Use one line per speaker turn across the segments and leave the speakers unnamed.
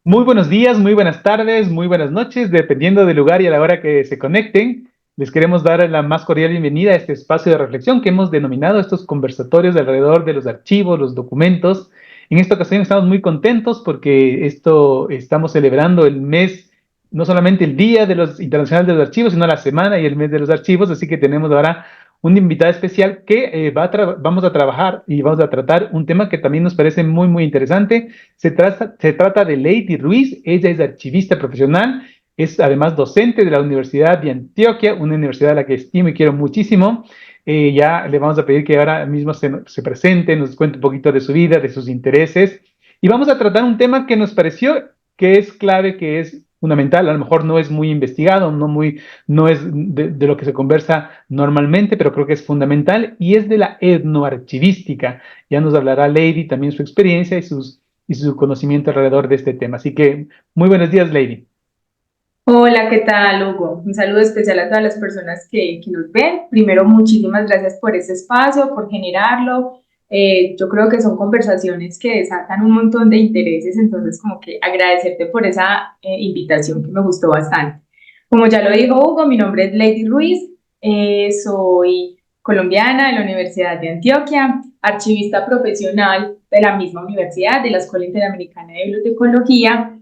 Muy buenos días, muy buenas tardes, muy buenas noches, dependiendo del lugar y a la hora que se conecten. Les queremos dar la más cordial bienvenida a este espacio de reflexión que hemos denominado estos conversatorios alrededor de los archivos, los documentos. En esta ocasión estamos muy contentos porque estamos celebrando el mes, no solamente el Día de los Internacional de los Archivos, sino la semana y el mes de los archivos. Así que tenemos ahora una invitada especial que vamos a trabajar y vamos a tratar un tema que también nos parece muy, muy interesante. Se trata de Lady Ruiz. Ella es archivista profesional, es además docente de la Universidad de Antioquia, una universidad a la que estimo y quiero muchísimo. Ya le vamos a pedir que ahora mismo se presente, nos cuente un poquito de su vida, de sus intereses, y vamos a tratar un tema que nos pareció que es clave, que es fundamental. A lo mejor no es muy investigado, no es de lo que se conversa normalmente, pero creo que es fundamental, y es de la etnoarchivística. Ya nos hablará Lady también su experiencia y su conocimiento alrededor de este tema. Así que muy buenos días, Lady.
Hola, ¿qué tal, Hugo? Un saludo especial a todas las personas que nos ven. Primero, muchísimas gracias por este espacio, por generarlo. Yo creo que son conversaciones que desatan un montón de intereses, entonces como que agradecerte por esa invitación que me gustó bastante. Como ya lo dijo Hugo, mi nombre es Lady Ruiz, soy colombiana de la Universidad de Antioquia, archivista profesional de la misma universidad, de la Escuela Interamericana de Bibliotecología.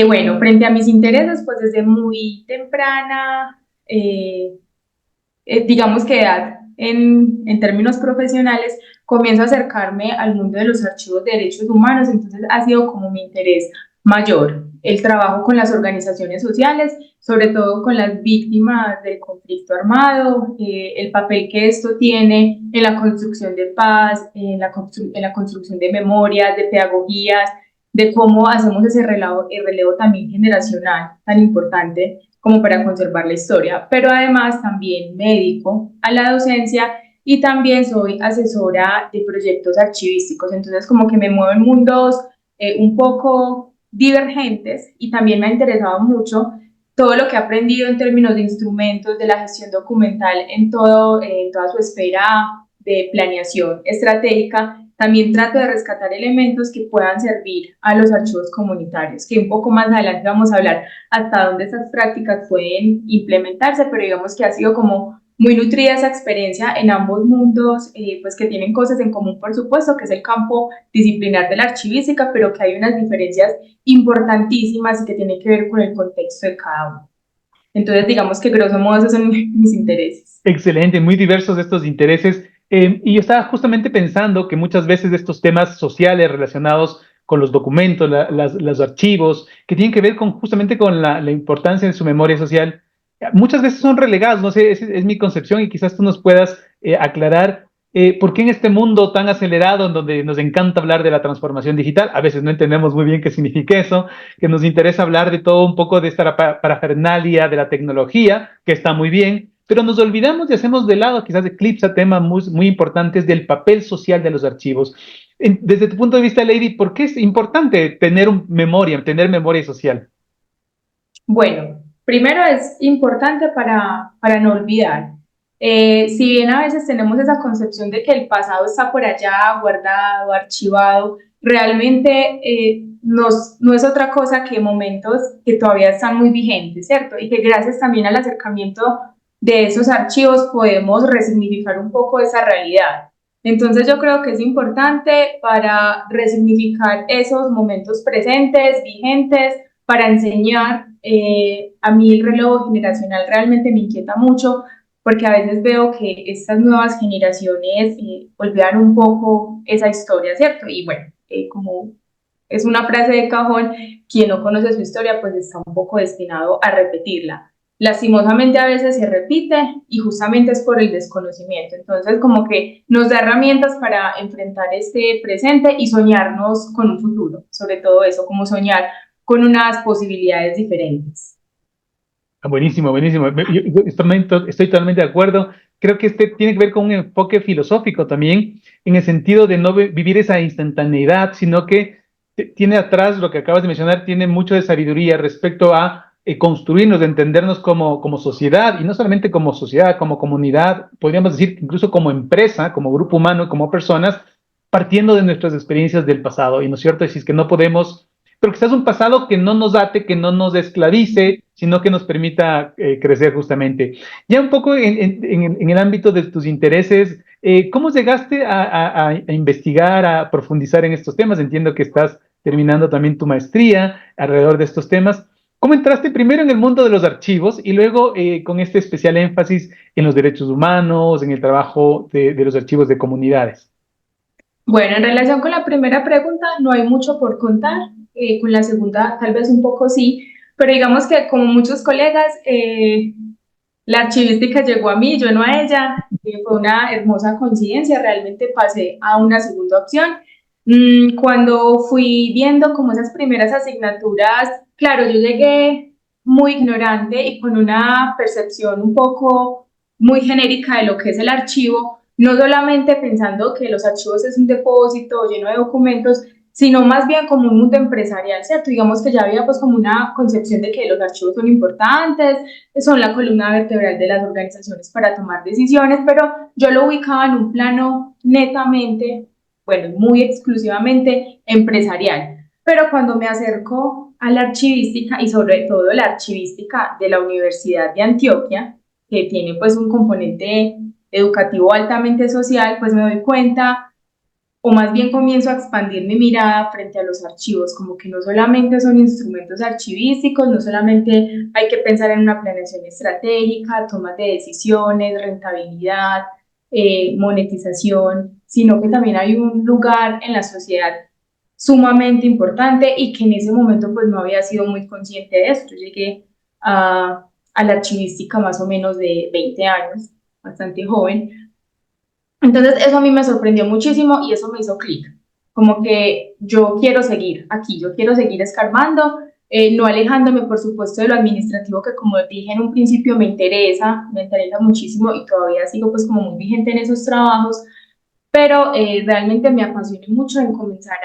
Bueno, frente a mis intereses, pues desde muy temprana, digamos que edad, en términos profesionales, comienzo a acercarme al mundo de los archivos de derechos humanos, entonces ha sido como mi interés mayor el trabajo con las organizaciones sociales, sobre todo con las víctimas del conflicto armado, el papel que esto tiene en la construcción de paz, en la construcción de memorias, de pedagogías, de cómo hacemos ese relevo también generacional tan importante como para conservar la historia, pero además también me dedico a la docencia y también soy asesora de proyectos archivísticos, entonces como que me muevo en mundos un poco divergentes y también me ha interesado mucho todo lo que he aprendido en términos de instrumentos de la gestión documental en toda su esfera de planeación estratégica. También trato de rescatar elementos que puedan servir a los archivos comunitarios, que un poco más adelante vamos a hablar hasta dónde esas prácticas pueden implementarse, pero digamos que ha sido como muy nutrida esa experiencia en ambos mundos, pues que tienen cosas en común, por supuesto, que es el campo disciplinar de la archivística, pero que hay unas diferencias importantísimas y que tienen que ver con el contexto de cada uno. Entonces, digamos que grosso modo esos son mis intereses.
Excelente, muy diversos estos intereses. Y yo estaba justamente pensando que muchas veces estos temas sociales relacionados con los documentos, los archivos, que tienen que ver justamente con la importancia de su memoria social, muchas veces son relegados. No sé, es mi concepción, y quizás tú nos puedas aclarar por qué en este mundo tan acelerado, en donde nos encanta hablar de la transformación digital, a veces no entendemos muy bien qué significa eso, que nos interesa hablar de todo un poco de esta parafernalia de la tecnología, que está muy bien, pero nos olvidamos y hacemos de lado, quizás eclipsa temas muy, muy importantes del papel social de los archivos. Desde tu punto de vista, Lady, ¿por qué es importante tener memoria social?
Bueno, primero es importante para no olvidar. Si bien a veces tenemos esa concepción de que el pasado está por allá, guardado, archivado, realmente no es otra cosa que momentos que todavía están muy vigentes, ¿cierto? Y que gracias también al acercamiento de esos archivos podemos resignificar un poco esa realidad. Entonces yo creo que es importante para resignificar esos momentos presentes, vigentes, para enseñar. A mí el relevo generacional realmente me inquieta mucho porque a veces veo que estas nuevas generaciones olvidan un poco esa historia, ¿cierto? Y bueno, como es una frase de cajón, quien no conoce su historia pues está un poco destinado a repetirla. Lastimosamente a veces se repite y justamente es por el desconocimiento. Entonces como que nos da herramientas para enfrentar este presente y soñarnos con un futuro, sobre todo eso, como soñar con unas posibilidades diferentes.
Buenísimo, buenísimo. Yo estoy totalmente de acuerdo. Creo que este tiene que ver con un enfoque filosófico también, en el sentido de no vivir esa instantaneidad, sino que tiene atrás lo que acabas de mencionar, tiene mucho de sabiduría respecto a construirnos, de entendernos como sociedad, y no solamente como sociedad, como comunidad, podríamos decir que incluso como empresa, como grupo humano, como personas, partiendo de nuestras experiencias del pasado. Y no es cierto, si es que no podemos. pero quizás un pasado que no nos ate, que no nos esclavice, sino que nos permita crecer justamente. Ya un poco en el ámbito de tus intereses, ¿cómo llegaste a investigar, a profundizar en estos temas? Entiendo que estás terminando también tu maestría alrededor de estos temas. ¿Cómo entraste primero en el mundo de los archivos y luego con este especial énfasis en los derechos humanos, en el trabajo de los archivos de comunidades?
Bueno, en relación con la primera pregunta, no hay mucho por contar. Con la segunda, tal vez un poco sí, pero digamos que como muchos colegas, la archivística llegó a mí, yo no a ella. Fue una hermosa coincidencia, realmente pasé a una segunda opción. Cuando fui viendo como esas primeras asignaturas, claro, yo llegué muy ignorante y con una percepción un poco muy genérica de lo que es el archivo, no solamente pensando que los archivos es un depósito lleno de documentos, sino más bien como un mundo empresarial, ¿cierto? Digamos que ya había pues como una concepción de que los archivos son importantes, son la columna vertebral de las organizaciones para tomar decisiones, pero yo lo ubicaba en un plano netamente, bueno, muy exclusivamente empresarial. Pero cuando me acerco a la archivística y sobre todo la archivística de la Universidad de Antioquia, que tiene pues un componente educativo altamente social, pues me doy cuenta o más bien comienzo a expandir mi mirada frente a los archivos, como que no solamente son instrumentos archivísticos, no solamente hay que pensar en una planeación estratégica, tomas de decisiones, rentabilidad, monetización, sino que también hay un lugar en la sociedad sumamente importante y que en ese momento pues no había sido muy consciente de esto. Yo llegué a la archivística más o menos de 20 años, bastante joven, entonces eso a mí me sorprendió muchísimo y eso me hizo clic, como que yo quiero seguir aquí, yo quiero seguir escarbando, no alejándome por supuesto de lo administrativo que como dije en un principio me interesa muchísimo y todavía sigo pues como muy vigente en esos trabajos, pero realmente me apasioné mucho en comenzar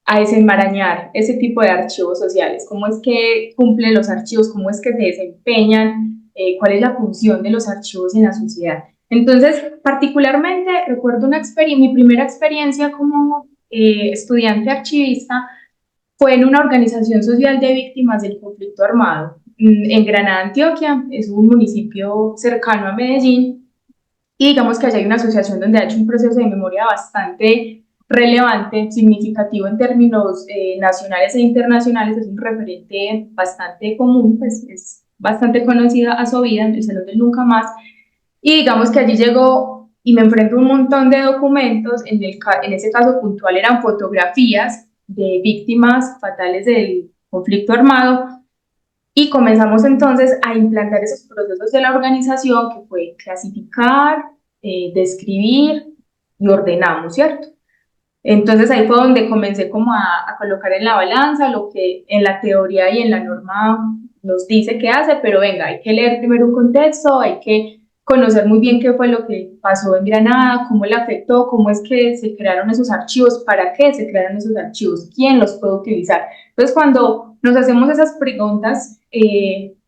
a desenmarañar ese tipo de archivos sociales, cómo es que cumplen los archivos, cómo es que se desempeñan, cuál es la función de los archivos en la sociedad. Entonces, particularmente recuerdo mi primera experiencia como estudiante archivista fue en una organización social de víctimas del conflicto armado en Granada, Antioquia, es un municipio cercano a Medellín, y digamos que allá hay una asociación donde ha hecho un proceso de memoria bastante relevante, significativo en términos nacionales e internacionales, es un referente bastante común, pues es bastante conocida a su vida, el Salón del Nunca Más, y digamos que allí llegó y me enfrento a un montón de documentos, en ese caso puntual eran fotografías de víctimas fatales del conflicto armado, y comenzamos entonces a implantar esos procesos de la organización que fue clasificar, describir y ordenamos, ¿cierto? Entonces ahí fue donde comencé como a colocar en la balanza lo que en la teoría y en la norma nos dice que hace, pero venga, hay que leer primero un contexto, hay que conocer muy bien qué fue lo que pasó en Granada, cómo le afectó, cómo es que se crearon esos archivos, para qué se crearon esos archivos, quién los puede utilizar. Entonces cuando nos hacemos esas preguntas,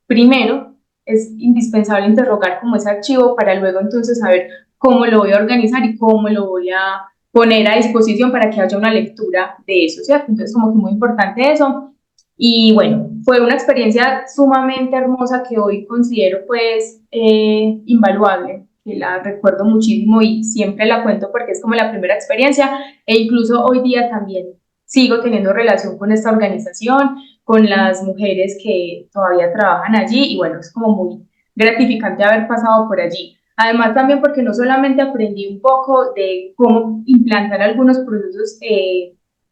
primero es indispensable interrogar como ese archivo para luego entonces saber cómo lo voy a organizar y cómo lo voy a poner a disposición para que haya una lectura de eso, ¿cierto? Entonces, como que muy importante eso. Y bueno, fue una experiencia sumamente hermosa que hoy considero pues invaluable, que la recuerdo muchísimo y siempre la cuento porque es como la primera experiencia e incluso hoy día también sigo teniendo relación con esta organización, con las mujeres que todavía trabajan allí y bueno, es como muy gratificante haber pasado por allí. Además, también porque no solamente aprendí un poco de cómo implantar algunos procesos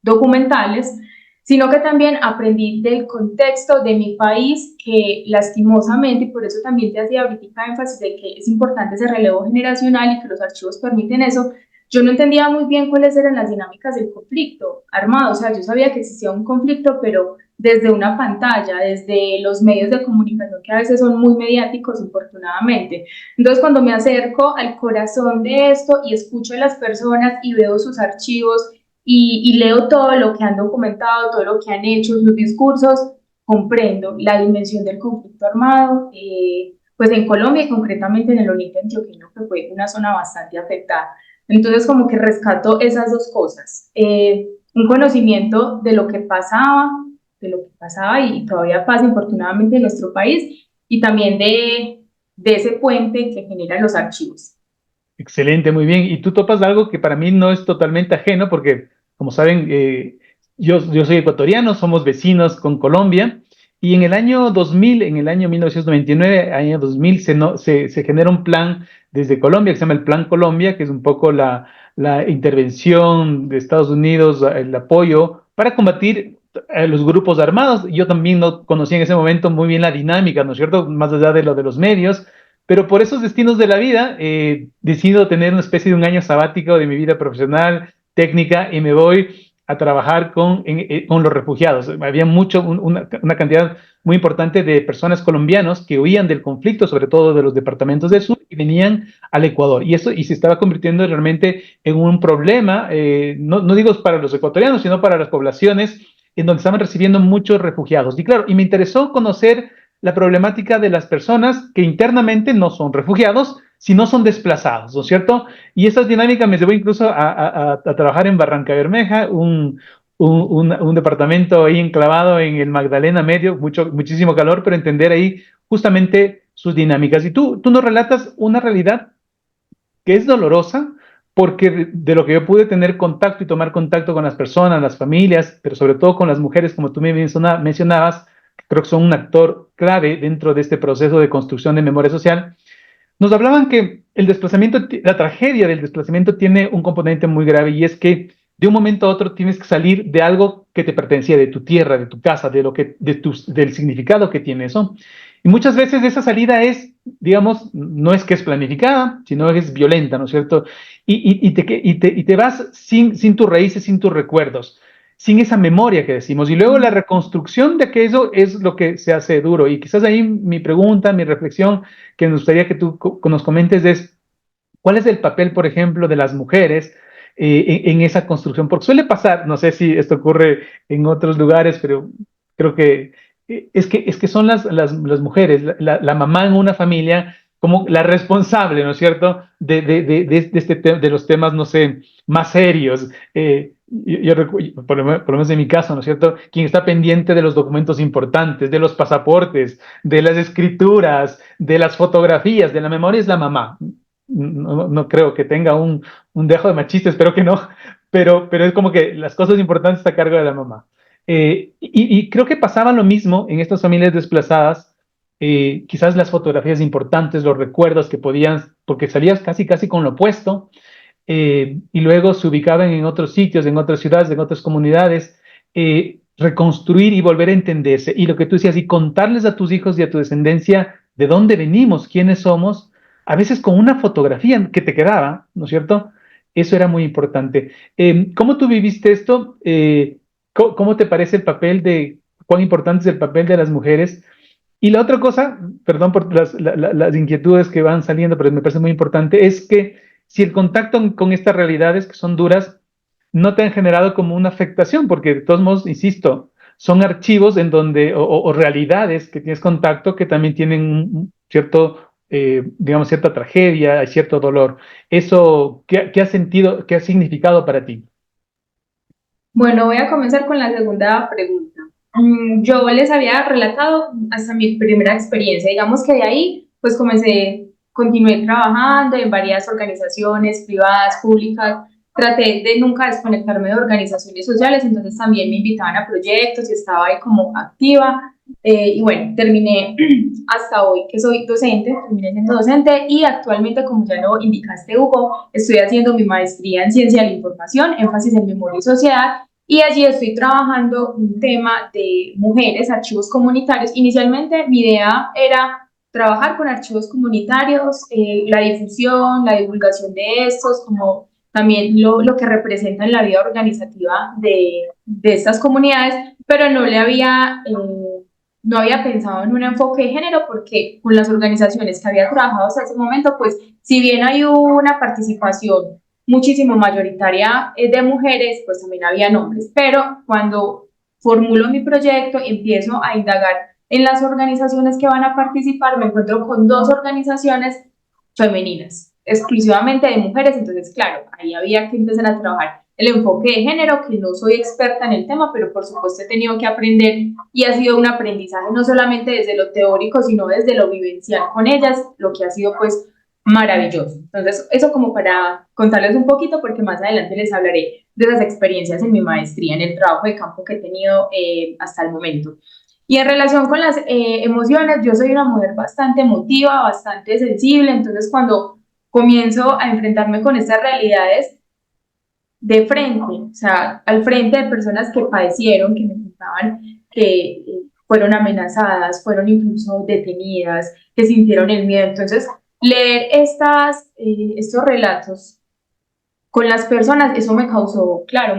documentales, sino que también aprendí del contexto de mi país, que lastimosamente, y por eso también te hacía ahorita énfasis de que es importante ese relevo generacional y que los archivos permiten eso, yo no entendía muy bien cuáles eran las dinámicas del conflicto armado, o sea, yo sabía que existía un conflicto, pero desde una pantalla, desde los medios de comunicación que a veces son muy mediáticos, infortunadamente. Entonces, cuando me acerco al corazón de esto y escucho a las personas y veo sus archivos y leo todo lo que han documentado, todo lo que han hecho, sus discursos, comprendo la dimensión del conflicto armado, pues en Colombia y concretamente en el Oriente Antioqueño, que fue una zona bastante afectada. Entonces, como que rescato esas dos cosas. un conocimiento de lo que pasaba y todavía pasa infortunadamente en nuestro país, y también de ese puente que generan los archivos.
Excelente, muy bien. Y tú topas algo que para mí no es totalmente ajeno, porque, como saben, yo soy ecuatoriano, somos vecinos con Colombia, y en el año 2000, en el año 1999, año 2000, se genera un plan desde Colombia que se llama el Plan Colombia, que es un poco la intervención de Estados Unidos, el apoyo para combatir los grupos armados. Yo también no conocía en ese momento muy bien la dinámica, ¿no es cierto? Más allá de lo de los medios. Pero por esos destinos de la vida, decido tener una especie de un año sabático de mi vida profesional, técnica, y me voy a trabajar con los refugiados. Había una cantidad muy importante de personas colombianos que huían del conflicto, sobre todo de los departamentos del sur, y venían al Ecuador. Y se estaba convirtiendo realmente en un problema, no digo para los ecuatorianos, sino para las poblaciones en donde estaban recibiendo muchos refugiados. Y claro, y me interesó conocer la problemática de las personas que internamente no son refugiados, sino son desplazados, ¿no es cierto? Y esa dinámica me llevó incluso a trabajar en Barranca Bermeja, un departamento ahí enclavado en el Magdalena Medio, muchísimo calor, pero entender ahí justamente sus dinámicas. Y tú nos relatas una realidad que es dolorosa, porque de lo que yo pude tener contacto y tomar contacto con las personas, las familias, pero sobre todo con las mujeres, como tú me mencionabas, creo que son un actor clave dentro de este proceso de construcción de memoria social, nos hablaban que el desplazamiento, la tragedia del desplazamiento tiene un componente muy grave, y es que de un momento a otro tienes que salir de algo que te pertenecía, de tu tierra, de tu casa, del significado que tiene eso. Y muchas veces esa salida es, digamos, no es que es planificada, sino que es violenta, ¿no es cierto? Y te vas sin tus raíces, sin tus recuerdos, sin esa memoria que decimos. Y luego la reconstrucción de aquello es lo que se hace duro. Y quizás ahí mi pregunta, mi reflexión, que nos gustaría que tú nos comentes es, ¿cuál es el papel, por ejemplo, de las mujeres en esa construcción? Porque suele pasar, no sé si esto ocurre en otros lugares, pero creo que es que son las mujeres, la mamá en una familia como la responsable, ¿no es cierto?, de los temas, no sé, más serios. Por lo menos en mi caso, ¿no es cierto?, quien está pendiente de los documentos importantes, de los pasaportes, de las escrituras, de las fotografías, de la memoria, es la mamá. No creo que tenga un dejo de machista, espero que no, pero es como que las cosas importantes están a cargo de la mamá. Y creo que pasaba lo mismo en estas familias desplazadas, quizás las fotografías importantes, los recuerdos que podían, porque salías casi, casi con lo opuesto, y luego se ubicaban en otros sitios, en otras ciudades, en otras comunidades, reconstruir y volver a entenderse. Y lo que tú decías, y contarles a tus hijos y a tu descendencia de dónde venimos, quiénes somos, a veces con una fotografía que te quedaba, ¿no es cierto? Eso era muy importante. ¿Cómo tú viviste esto? ¿Cómo te parece el papel cuán importante es el papel de las mujeres? Y la otra cosa, perdón por las inquietudes que van saliendo, pero me parece muy importante, es que si el contacto con estas realidades que son duras no te han generado como una afectación, porque de todos modos, insisto, son archivos en donde, o realidades que tienes contacto que también tienen un cierto, digamos, cierta tragedia, cierto dolor. Eso, ¿qué has sentido, qué ha significado para ti?
Bueno, voy a comenzar con la segunda pregunta. Yo les había relatado hasta mi primera experiencia, digamos que de ahí pues continué trabajando en varias organizaciones privadas, públicas, traté de nunca desconectarme de organizaciones sociales, entonces también me invitaban a proyectos y estaba ahí como activa, y bueno, terminé hasta hoy que soy docente, terminé siendo docente, y actualmente, como ya lo indicaste, Hugo, estoy haciendo mi maestría en ciencia de la información, énfasis en memoria y sociedad, y allí estoy trabajando un tema de mujeres, archivos comunitarios. Inicialmente mi idea era trabajar con archivos comunitarios, la difusión, la divulgación de estos, como también lo que representa en la vida organizativa de estas comunidades, pero no había pensado en un enfoque de género, porque con las organizaciones que había trabajado hasta ese momento, pues si bien hay una participación muchísimo mayoritaria de mujeres, pues también había hombres, pero cuando formulo mi proyecto, empiezo a indagar en las organizaciones que van a participar, me encuentro con dos organizaciones femeninas, exclusivamente de mujeres, entonces claro, ahí había que empezar a trabajar el enfoque de género, que no soy experta en el tema, pero por supuesto he tenido que aprender y ha sido un aprendizaje no solamente desde lo teórico, sino desde lo vivencial con ellas, lo que ha sido pues maravilloso. Entonces, eso como para contarles un poquito, porque más adelante les hablaré de esas experiencias en mi maestría, en el trabajo de campo que he tenido hasta el momento. Y en relación con las emociones, yo soy una mujer bastante emotiva, bastante sensible, entonces cuando comienzo a enfrentarme con estas realidades de frente, o sea, al frente de personas que padecieron, que me contaban que fueron amenazadas, fueron incluso detenidas, que sintieron el miedo. Entonces, leer estos relatos con las personas, eso me causó, claro,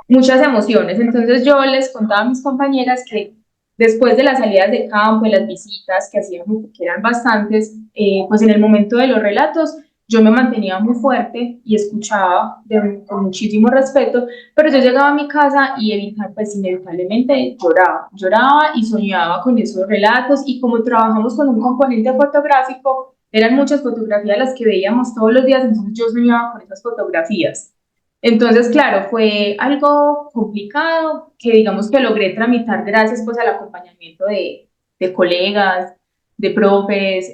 muchas emociones. Entonces yo les contaba a mis compañeras que después de las salidas de campo, de las visitas que hacíamos, que eran bastantes, pues en el momento de los relatos yo me mantenía muy fuerte y escuchaba con muchísimo respeto, pero yo llegaba a mi casa y pues inevitablemente lloraba y soñaba con esos relatos, y como trabajamos con un componente fotográfico, eran muchas fotografías las que veíamos todos los días, entonces yo soñaba con esas fotografías. Entonces, claro, fue algo complicado que digamos que logré tramitar gracias pues al acompañamiento de colegas, de profes,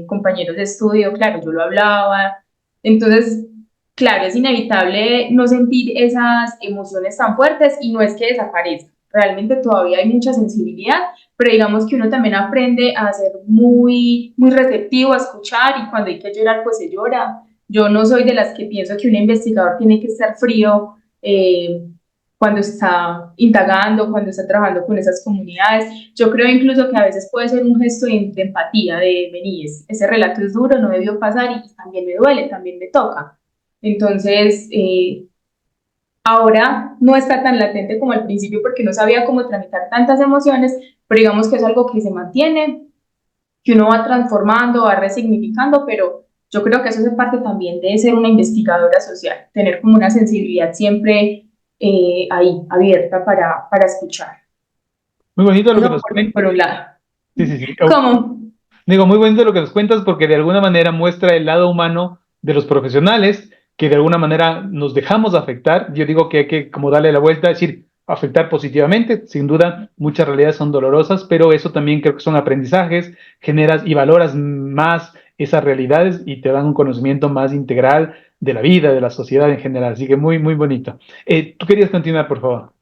compañeros de estudio, claro, yo lo hablaba. Entonces, claro, es inevitable no sentir esas emociones tan fuertes, y no es que desaparezcan, realmente todavía hay mucha sensibilidad, pero digamos que uno también aprende a ser muy receptivo, a escuchar, y cuando hay que llorar, pues se llora. Yo no soy de las que pienso que un investigador tiene que estar frío cuando está indagando, cuando está trabajando con esas comunidades. Yo creo incluso que a veces puede ser un gesto de empatía, de venir, ese relato es duro, no debió pasar y también me duele, también me toca. Entonces, ahora no está tan latente como al principio porque no sabía cómo tramitar tantas emociones, pero digamos que es algo que se mantiene, que uno va transformando, va resignificando, pero yo creo que eso es parte también de ser una investigadora social, tener como una sensibilidad siempre ahí, abierta para escuchar.
Muy bonito lo que
Eso
nos cuentas.
por un lado.
Sí, sí, sí.
¿Cómo?
Digo, muy bonito lo que nos cuentas porque de alguna manera muestra el lado humano de los profesionales que de alguna manera nos dejamos afectar. Yo digo que hay que como darle la vuelta, es decir, afectar positivamente. Sin duda, muchas realidades son dolorosas, pero eso también creo que son aprendizajes, generas y valoras más esas realidades y te dan un conocimiento más integral de la vida, de la sociedad en general. Así que muy, muy bonito. Tú querías continuar, por favor.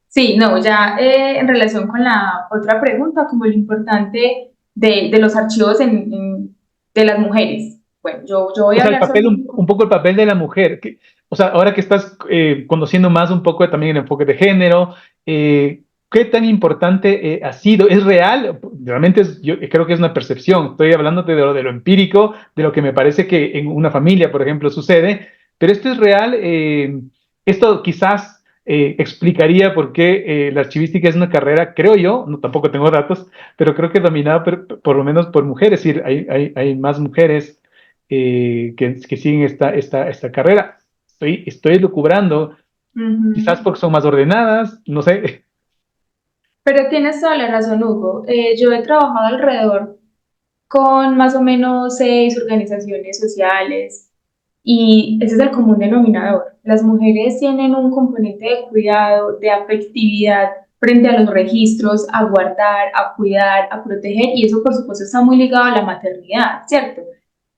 Sí, no, ya en relación con la otra pregunta, como lo importante de los archivos de las mujeres. Bueno, yo voy
O
a
sea, el
hablar
papel,
sobre
un poco el papel de la mujer. O sea, ahora que estás conociendo más un poco también el enfoque de género, ¿qué tan importante ha sido? ¿Es real? Realmente yo creo que es una percepción. Estoy hablándote de lo empírico, de lo que me parece que en una familia, por ejemplo, sucede. Pero esto es real. Esto quizás explicaría por qué la archivística es una carrera, creo yo, no, tampoco tengo datos, pero creo que dominada por lo menos por mujeres. Es decir, hay más mujeres que siguen esta carrera. Estoy lucubrando, quizás
Ujú.
porque son más ordenadas, no sé.
Pero tienes toda la razón, Hugo. Yo he trabajado alrededor con más o menos 6 organizaciones sociales, y ese es el común denominador. Las mujeres tienen un componente de cuidado, de afectividad frente a los registros, a guardar, a cuidar, a proteger, y eso por supuesto está muy ligado a la maternidad, ¿cierto?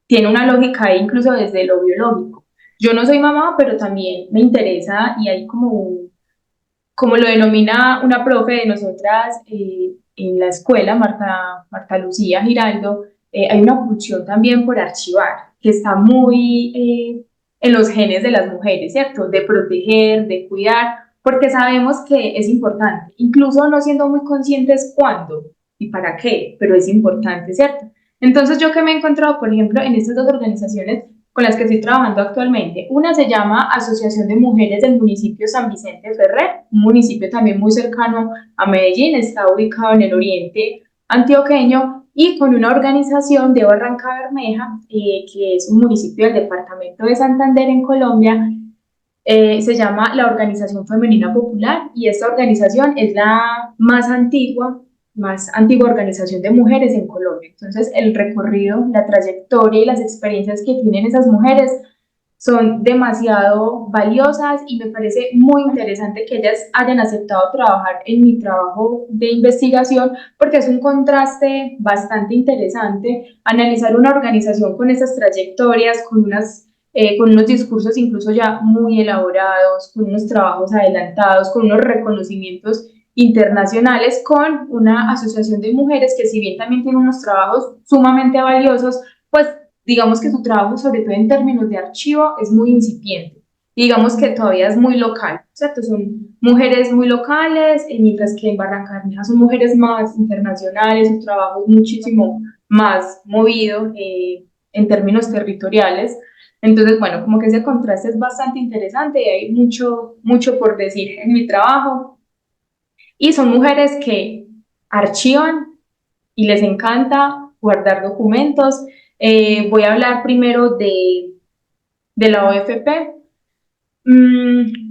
Tiene una lógica ahí incluso desde lo biológico. Yo no soy mamá, pero también me interesa, y hay como lo denomina una profe de nosotras en la escuela, Marta Lucía Giraldo, hay una pulsión también por archivar, que está muy en los genes de las mujeres, ¿cierto? De proteger, de cuidar, porque sabemos que es importante, incluso no siendo muy conscientes cuándo y para qué, pero es importante, ¿cierto? Entonces yo que me he encontrado, por ejemplo, en estas 2 organizaciones con las que estoy trabajando actualmente. Una se llama Asociación de Mujeres del Municipio San Vicente Ferrer, un municipio también muy cercano a Medellín, está ubicado en el oriente antioqueño, y con una organización de Barranca Bermeja, que es un municipio del departamento de Santander en Colombia. Se llama la Organización Femenina Popular, y esta organización es la más antigua organización de mujeres en Colombia. Entonces, el recorrido, la trayectoria y las experiencias que tienen esas mujeres son demasiado valiosas y me parece muy interesante que ellas hayan aceptado trabajar en mi trabajo de investigación porque es un contraste bastante interesante analizar una organización con esas trayectorias, con unos discursos incluso ya muy elaborados, con unos trabajos adelantados, con unos reconocimientos internacionales, con una asociación de mujeres que si bien también tiene unos trabajos sumamente valiosos, pues digamos que su trabajo, sobre todo en términos de archivo, es muy incipiente. Digamos que todavía es muy local, ¿cierto? Son mujeres muy locales, mientras que en Barranca Bermeja son mujeres más internacionales, su trabajo es muchísimo más movido en términos territoriales. Entonces, bueno, como que ese contraste es bastante interesante y hay mucho, mucho por decir en mi trabajo. Y son mujeres que archivan y les encanta guardar documentos. Voy a hablar primero de la OFP.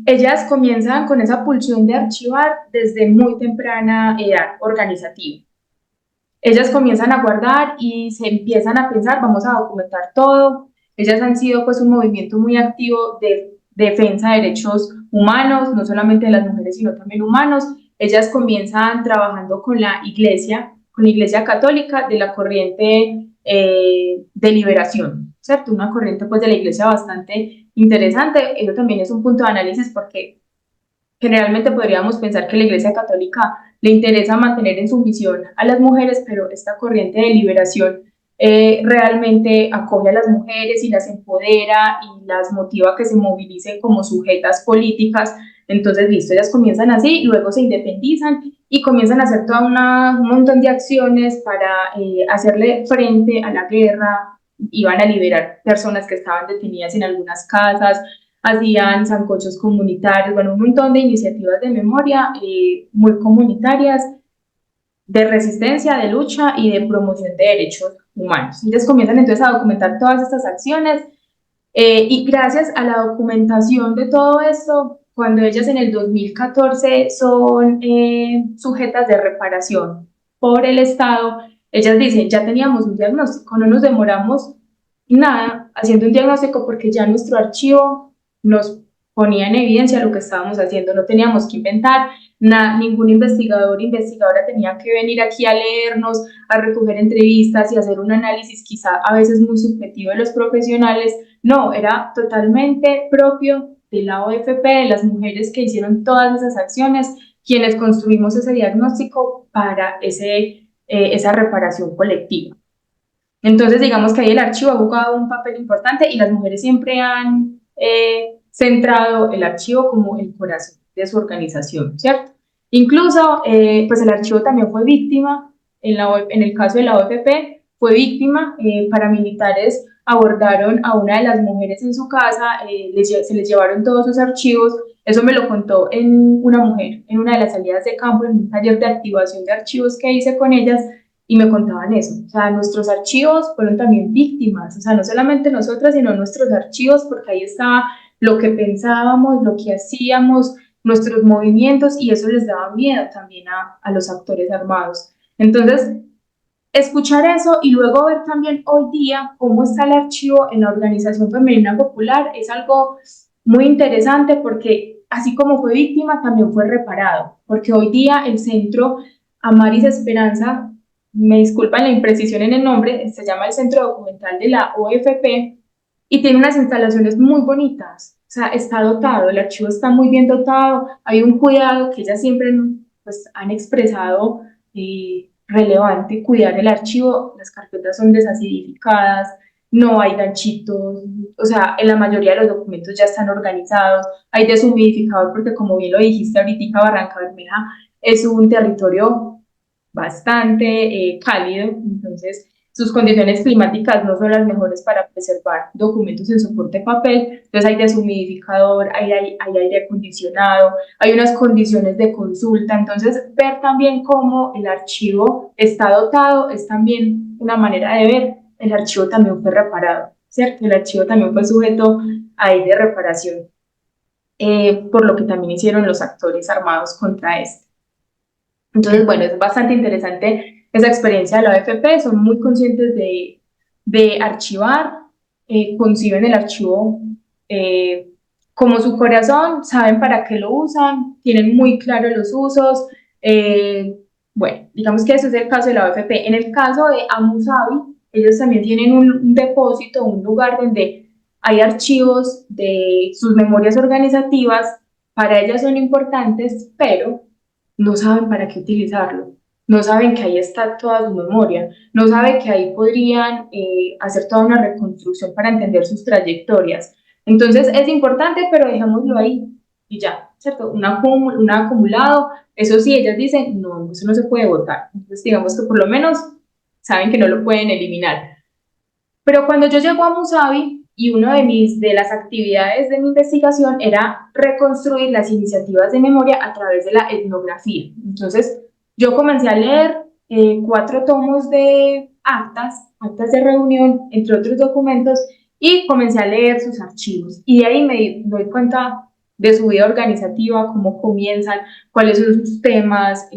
Ellas comienzan con esa pulsión de archivar desde muy temprana edad organizativa. Ellas comienzan a guardar y se empiezan a pensar, vamos a documentar todo. Ellas han sido pues un movimiento muy activo de defensa de derechos humanos, no solamente de las mujeres, sino también humanos. Ellas comienzan trabajando con la iglesia católica de la corriente de liberación, ¿cierto? Una corriente pues de la iglesia bastante interesante. Eso también es un punto de análisis porque generalmente podríamos pensar que la Iglesia Católica le interesa mantener en sumisión a las mujeres, pero esta corriente de liberación realmente acoge a las mujeres y las empodera y las motiva a que se movilicen como sujetas políticas. Entonces, listo, ellas comienzan así, luego se independizan y comienzan a hacer un montón de acciones para hacerle frente a la guerra. Iban a liberar personas que estaban detenidas en algunas casas, hacían sancochos comunitarios, bueno, un montón de iniciativas de memoria muy comunitarias, de resistencia, de lucha y de promoción de derechos humanos. Ellos comienzan entonces a documentar todas estas acciones y gracias a la documentación de todo esto, cuando ellas en el 2014 son sujetas de reparación por el Estado, ellas dicen, ya teníamos un diagnóstico, no nos demoramos nada haciendo un diagnóstico porque ya nuestro archivo nos ponía en evidencia lo que estábamos haciendo, no teníamos que inventar, ningún investigador o investigadora tenía que venir aquí a leernos, a recoger entrevistas y hacer un análisis quizá a veces muy subjetivo de los profesionales, no, era totalmente propio de la OFP, de las mujeres que hicieron todas esas acciones, quienes construimos ese diagnóstico para esa reparación colectiva. Entonces, digamos que ahí el archivo ha jugado un papel importante y las mujeres siempre han centrado el archivo como el corazón de su organización, ¿cierto? Incluso, pues el archivo también fue víctima, en el caso de la OFP, fue víctima, paramilitares abordaron a una de las mujeres en su casa, se les llevaron todos sus archivos, eso me lo contó una mujer en una de las salidas de campo, en un taller de activación de archivos que hice con ellas, y me contaban eso, o sea, nuestros archivos fueron también víctimas, o sea, no solamente nosotras, sino nuestros archivos, porque ahí estaba lo que pensábamos, lo que hacíamos, nuestros movimientos, y eso les daba miedo también a los actores armados. Entonces, escuchar eso y luego ver también hoy día cómo está el archivo en la Organización Femenina Popular es algo muy interesante porque así como fue víctima, también fue reparado, porque hoy día el centro Amaris Esperanza, me disculpan la imprecisión en el nombre, se llama el Centro Documental de la OFP y tiene unas instalaciones muy bonitas, o sea, está dotado, el archivo está muy bien dotado, hay un cuidado que ellas siempre pues, han expresado relevante, cuidar el archivo, las carpetas son desacidificadas, no hay ganchitos, o sea, en la mayoría de los documentos ya están organizados, hay deshumidificador porque como bien lo dijiste ahorita, Barranca Bermeja es un territorio bastante cálido, entonces sus condiciones climáticas no son las mejores para preservar documentos en soporte papel, entonces hay deshumidificador, hay aire acondicionado, hay unas condiciones de consulta, entonces ver también cómo el archivo está dotado es también una manera de ver, el archivo también fue reparado, ¿cierto? El archivo también fue sujeto a de reparación, por lo que también hicieron los actores armados contra este. Entonces, bueno, es bastante interesante esa experiencia de la AFP, son muy conscientes de archivar, conciben el archivo como su corazón, saben para qué lo usan, tienen muy claro los usos. eh, bueno, digamos que ese es el caso de la OFP. En el caso de Amu Zabi, ellos también tienen un depósito, un lugar donde hay archivos de sus memorias organizativas, para ellas son importantes, pero no saben para qué utilizarlo. No saben que ahí está toda su memoria, no saben que ahí podrían hacer toda una reconstrucción para entender sus trayectorias. Entonces es importante, pero dejémoslo ahí y ya, ¿cierto? Un acumulado, eso sí, ellas dicen, no, eso no se puede votar. Entonces digamos que por lo menos saben que no lo pueden eliminar. Pero cuando yo llego a Musavi y una de las actividades de mi investigación era reconstruir las iniciativas de memoria a través de la etnografía. Entonces, yo comencé a leer 4 tomos de actas de reunión, entre otros documentos, y comencé a leer sus archivos. Y de ahí me doy cuenta de su vida organizativa, cómo comienzan, cuáles son sus temas,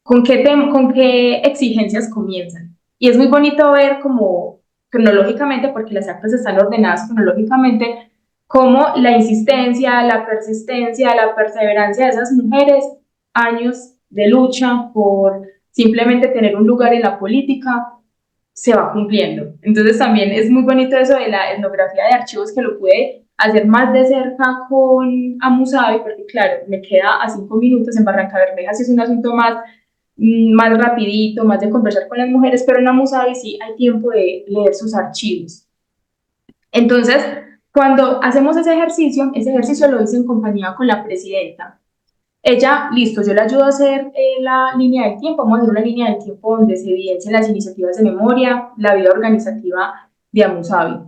con qué exigencias comienzan. Y es muy bonito ver como cronológicamente, porque las actas están ordenadas cronológicamente, cómo la insistencia, la persistencia, la perseverancia de esas mujeres, años de lucha por simplemente tener un lugar en la política, se va cumpliendo. Entonces también es muy bonito eso de la etnografía de archivos, que lo pude hacer más de cerca con Amusabi, porque claro, me queda a 5 minutos. En Barranca Bermeja, si es un asunto más rapidito, más de conversar con las mujeres, pero en Amusabi sí hay tiempo de leer sus archivos. Entonces, cuando hacemos ese ejercicio lo hice en compañía con la presidenta. Ella, listo, yo le ayudo a hacer la línea del tiempo. Vamos a hacer una línea del tiempo donde se evidencien las iniciativas de memoria, la vida organizativa de Amusabi.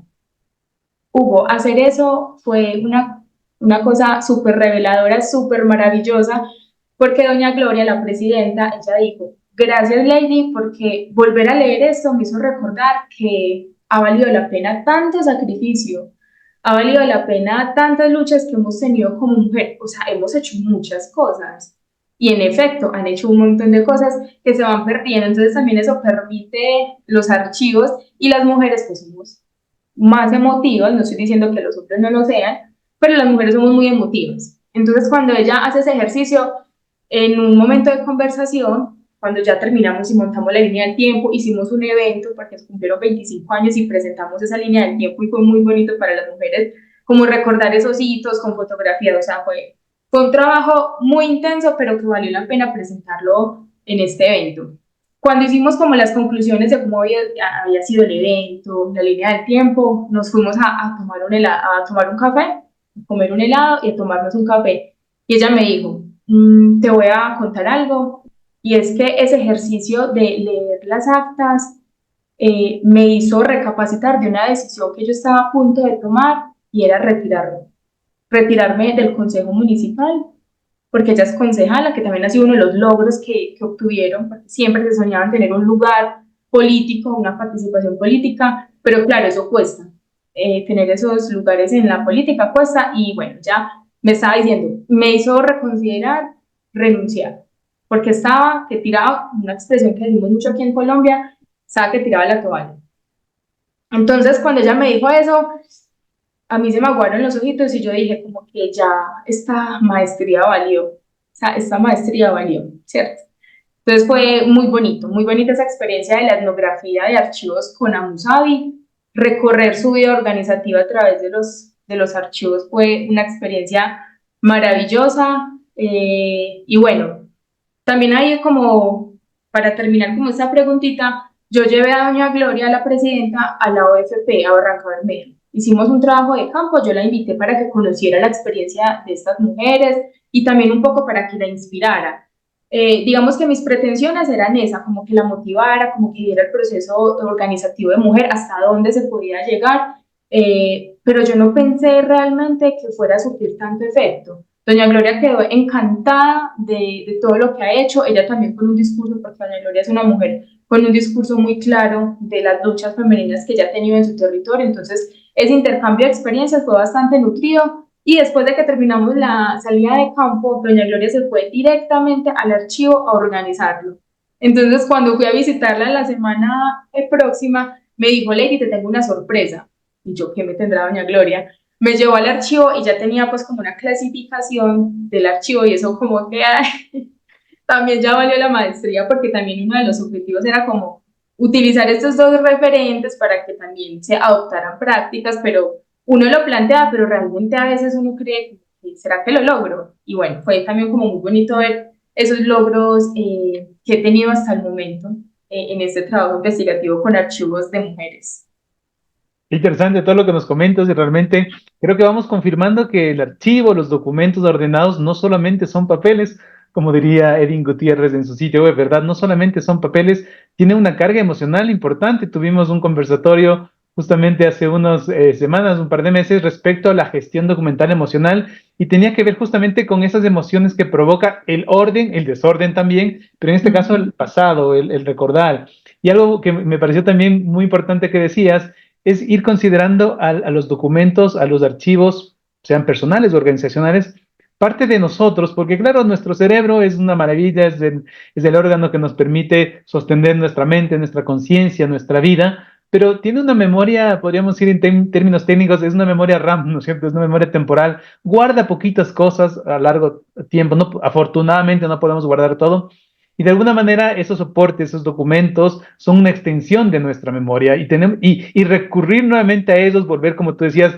Hugo, hacer eso fue una cosa súper reveladora, súper maravillosa, porque doña Gloria, la presidenta, ella dijo, gracias Lady, porque volver a leer esto me hizo recordar que ha valido la pena tanto sacrificio, ha valido la pena tantas luchas que hemos tenido como mujer. O sea, hemos hecho muchas cosas. Y en efecto, han hecho un montón de cosas que se van perdiendo. Entonces también eso permite los archivos, y las mujeres pues somos más emotivas. No estoy diciendo que los hombres no lo sean, pero las mujeres somos muy emotivas. Entonces cuando ella hace ese ejercicio, en un momento de conversación, cuando ya terminamos y montamos la línea del tiempo, hicimos un evento porque se cumplieron 25 años y presentamos esa línea del tiempo, y fue muy bonito para las mujeres, como recordar esos hitos con fotografía. O sea, fue un trabajo muy intenso, pero que valió la pena presentarlo en este evento. Cuando hicimos como las conclusiones de cómo había sido el evento, la línea del tiempo, nos fuimos a tomar a tomar un café, a comer un helado y a tomarnos un café. Y ella me dijo, te voy a contar algo, y es que ese ejercicio de leer las actas me hizo recapacitar de una decisión que yo estaba a punto de tomar, y era retirarme del Consejo Municipal, porque ella es concejala, que también ha sido uno de los logros que obtuvieron, porque siempre se soñaban tener un lugar político, una participación política, pero claro, eso cuesta. Tener esos lugares en la política cuesta, y bueno, ya me estaba diciendo, me hizo reconsiderar renunciar, porque estaba que tiraba, una expresión que decimos mucho aquí en Colombia, estaba que tiraba la toalla. Entonces, cuando ella me dijo eso, a mí se me aguaron los ojitos y yo dije como que ya esta maestría valió, o sea, esta maestría valió, ¿cierto? Entonces fue muy bonita esa experiencia de la etnografía de archivos con Amusabi. Recorrer su vida organizativa a través de los archivos fue una experiencia maravillosa. Y bueno, también hay como, para terminar como esta preguntita, yo llevé a doña Gloria, la presidenta, a la OFP, a Barranca Bermeja. Hicimos un trabajo de campo, yo la invité para que conociera la experiencia de estas mujeres y también un poco para que la inspirara. Digamos que mis pretensiones eran esa, como que la motivara, como que viera el proceso organizativo de mujer, hasta dónde se podía llegar, pero yo no pensé realmente que fuera a surtir tanto efecto. Doña Gloria quedó encantada de todo lo que ha hecho, ella también con un discurso, porque doña Gloria es una mujer con un discurso muy claro de las luchas femeninas que ella ha tenido en su territorio. Entonces ese intercambio de experiencias fue bastante nutrido, y después de que terminamos la salida de campo, doña Gloria se fue directamente al archivo a organizarlo. Entonces cuando fui a visitarla la semana próxima, me dijo, Lady, te tengo una sorpresa. Y yo, ¿qué me tendrá doña Gloria? me llevó al archivo y ya tenía pues como una clasificación del archivo y eso como que también ya valió la maestría porque también uno de los objetivos era como utilizar estos dos referentes para que también se adoptaran prácticas, pero uno lo plantea, pero realmente a veces uno cree, ¿será que lo logro? Y bueno, fue también como muy bonito ver esos logros que he tenido hasta el momento en este trabajo investigativo con archivos de mujeres.
Qué interesante todo lo que nos comentas y realmente creo que vamos confirmando que el archivo, los documentos ordenados no solamente son papeles, como diría Edwin Gutiérrez en su sitio web, ¿verdad? No solamente son papeles, tiene una carga emocional importante. Tuvimos un conversatorio justamente hace unas semanas, un par de meses, respecto a la gestión documental emocional y tenía que ver justamente con esas emociones que provoca el orden, el desorden también, pero en este caso el pasado, el recordar. Y algo que me pareció también muy importante que decías es ir considerando a los documentos, a los archivos, sean personales o organizacionales, parte de nosotros, porque claro, nuestro cerebro es una maravilla, es el órgano que nos permite sostener nuestra mente, nuestra conciencia, nuestra vida, pero tiene una memoria, podríamos decir en términos técnicos, es una memoria RAM, ¿no es cierto? Es una memoria temporal, guarda poquitas cosas a largo tiempo, no, afortunadamente no podemos guardar todo, y de alguna manera esos soportes, esos documentos son una extensión de nuestra memoria y recurrir nuevamente a ellos, volver, como tú decías,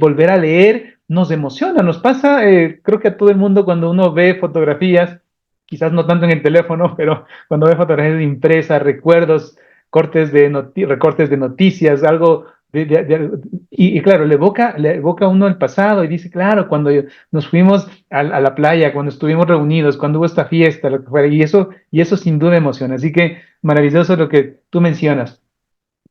volver a leer, nos emociona, nos pasa, creo que a todo el mundo cuando uno ve fotografías, quizás no tanto en el teléfono, pero cuando ve fotografías impresas, recuerdos, recortes de noticias, algo y claro, le evoca a uno el pasado y dice, claro, cuando nos fuimos a la playa, cuando estuvimos reunidos, cuando hubo esta fiesta, lo que fuera, y eso sin duda emociona. Así que maravilloso lo que tú mencionas.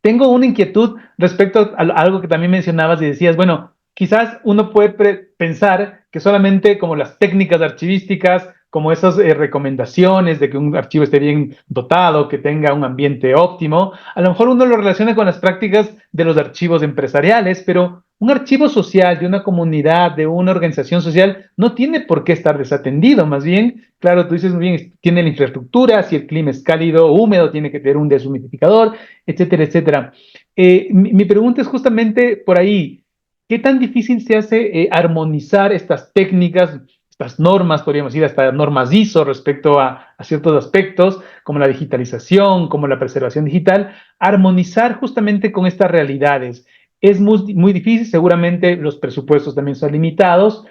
Tengo una inquietud respecto a algo que también mencionabas y decías, bueno, quizás uno puede pensar que solamente como las técnicas archivísticas, como esas recomendaciones de que un archivo esté bien dotado, que tenga un ambiente óptimo, a lo mejor uno lo relaciona con las prácticas de los archivos empresariales, pero un archivo social de una comunidad, de una organización social, no tiene por qué estar desatendido, más bien, claro, tú dices muy bien, tiene la infraestructura, si el clima es cálido o húmedo, tiene que tener un deshumidificador, etcétera, etcétera. Mi pregunta es justamente por ahí, ¿qué tan difícil se hace armonizar estas técnicas, estas normas, podríamos decir, hasta normas ISO respecto a ciertos aspectos, como la digitalización, como la preservación digital, armonizar justamente con estas realidades? Es muy difícil, seguramente los presupuestos también son limitados,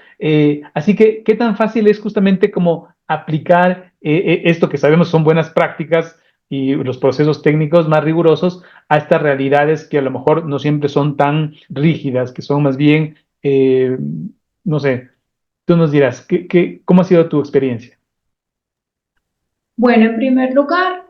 así que, ¿qué tan fácil es justamente como aplicar esto que sabemos son buenas prácticas y los procesos técnicos más rigurosos a estas realidades que a lo mejor no siempre son tan rígidas, que son más bien, no sé, tú nos dirás, ¿cómo ha sido tu experiencia?
Bueno, en primer lugar,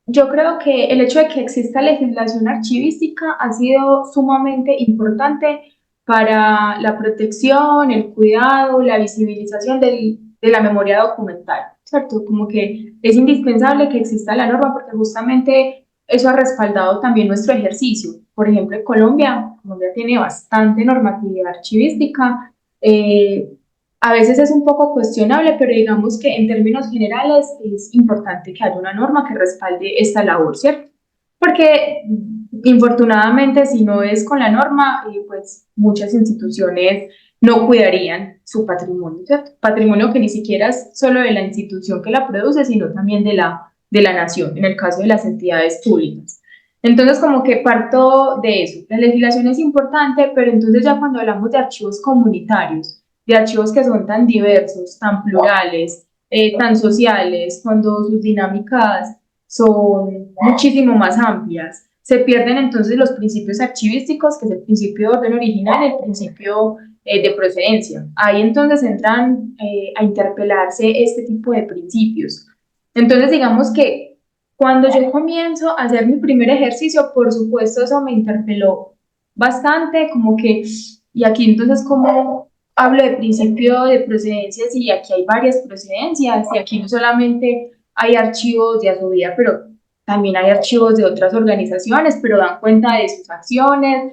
yo creo que el hecho de que exista legislación archivística ha sido sumamente importante para la protección, el cuidado, la visibilización de la memoria documental, ¿cierto? Como que es indispensable que exista la norma porque justamente eso ha respaldado también nuestro ejercicio. Por ejemplo, en Colombia, Colombia tiene bastante normatividad archivística. A veces es un poco cuestionable, pero digamos que en términos generales es importante que haya una norma que respalde esta labor, ¿cierto? Porque infortunadamente si no es con la norma, pues muchas instituciones no cuidarían su patrimonio, ¿cierto? Patrimonio que ni siquiera es solo de la institución que la produce, sino también de la nación, en el caso de las entidades públicas. Entonces, como que parto de eso. La legislación es importante, pero entonces ya cuando hablamos de archivos comunitarios, de archivos que son tan diversos, tan plurales, tan sociales, cuando sus dinámicas son muchísimo más amplias. Se pierden entonces los principios archivísticos, que es el principio de orden original y el principio de procedencia. Ahí entonces entran a interpelarse este tipo de principios. Entonces digamos que cuando yo comienzo a hacer mi primer ejercicio, por supuesto eso me interpeló bastante, como que, y aquí entonces como hablo de principio de procedencias y aquí hay varias procedencias y aquí no solamente hay archivos de Asovía, pero también hay archivos de otras organizaciones, pero dan cuenta de sus acciones.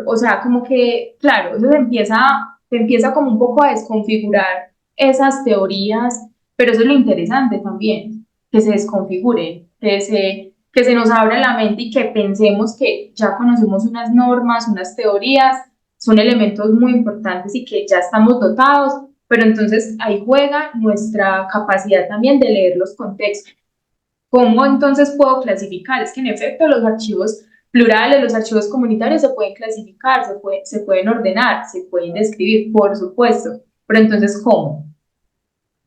O sea, como que, claro, eso se empieza como un poco a desconfigurar esas teorías, pero eso es lo interesante también, que se desconfiguren, que se nos abra la mente y que pensemos que ya conocemos unas normas, unas teorías, son elementos muy importantes y que ya estamos dotados, pero entonces ahí juega nuestra capacidad también de leer los contextos. ¿Cómo entonces puedo clasificar? Es que en efecto los archivos plurales, los archivos comunitarios se pueden clasificar, se pueden ordenar, se pueden describir, por supuesto, pero entonces ¿cómo?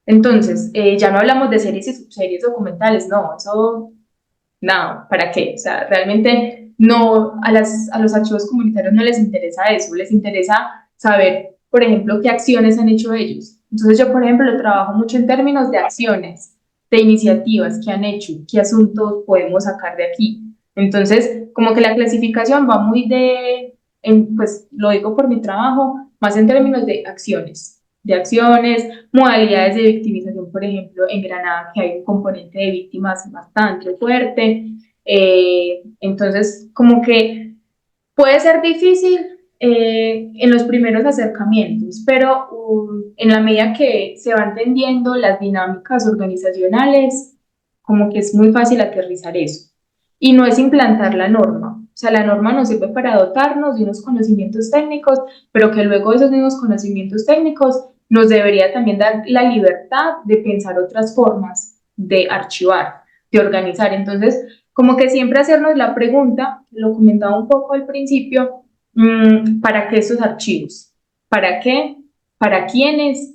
Entonces, ya no hablamos de series y subseries documentales, no, eso, no, ¿para qué? O sea, realmente no, a los archivos comunitarios no les interesa eso, les interesa saber, por ejemplo, qué acciones han hecho ellos. Entonces yo, por ejemplo, trabajo mucho en términos de acciones, de iniciativas que han hecho, qué asuntos podemos sacar de aquí. Entonces, como que la clasificación va muy pues lo digo por mi trabajo, más en términos de acciones, modalidades de victimización, por ejemplo, en Granada, que hay un componente de víctimas bastante fuerte. Entonces, como que puede ser difícil en los primeros acercamientos, pero en la medida que se van entendiendo las dinámicas organizacionales, como que es muy fácil aterrizar eso. Y no es implantar la norma. O sea, la norma nos sirve para dotarnos de unos conocimientos técnicos, pero que luego esos mismos conocimientos técnicos nos debería también dar la libertad de pensar otras formas de archivar, de organizar. Entonces, como que siempre hacernos la pregunta, lo comentaba un poco al principio, ¿para qué esos archivos? ¿Para qué? ¿Para quiénes?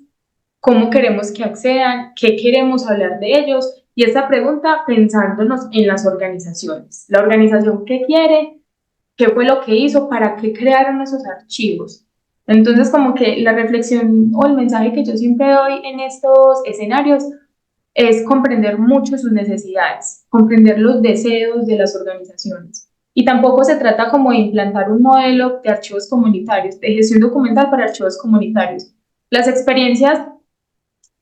¿Cómo queremos que accedan? ¿Qué queremos hablar de ellos? Y esta pregunta pensándonos en las organizaciones. La organización, ¿qué quiere? ¿Qué fue lo que hizo? ¿Para qué crearon esos archivos? Entonces, como que la reflexión o el mensaje que yo siempre doy en estos escenarios es comprender mucho sus necesidades, comprender los deseos de las organizaciones. Y tampoco se trata como de implantar un modelo de archivos comunitarios, de gestión documental para archivos comunitarios. Las experiencias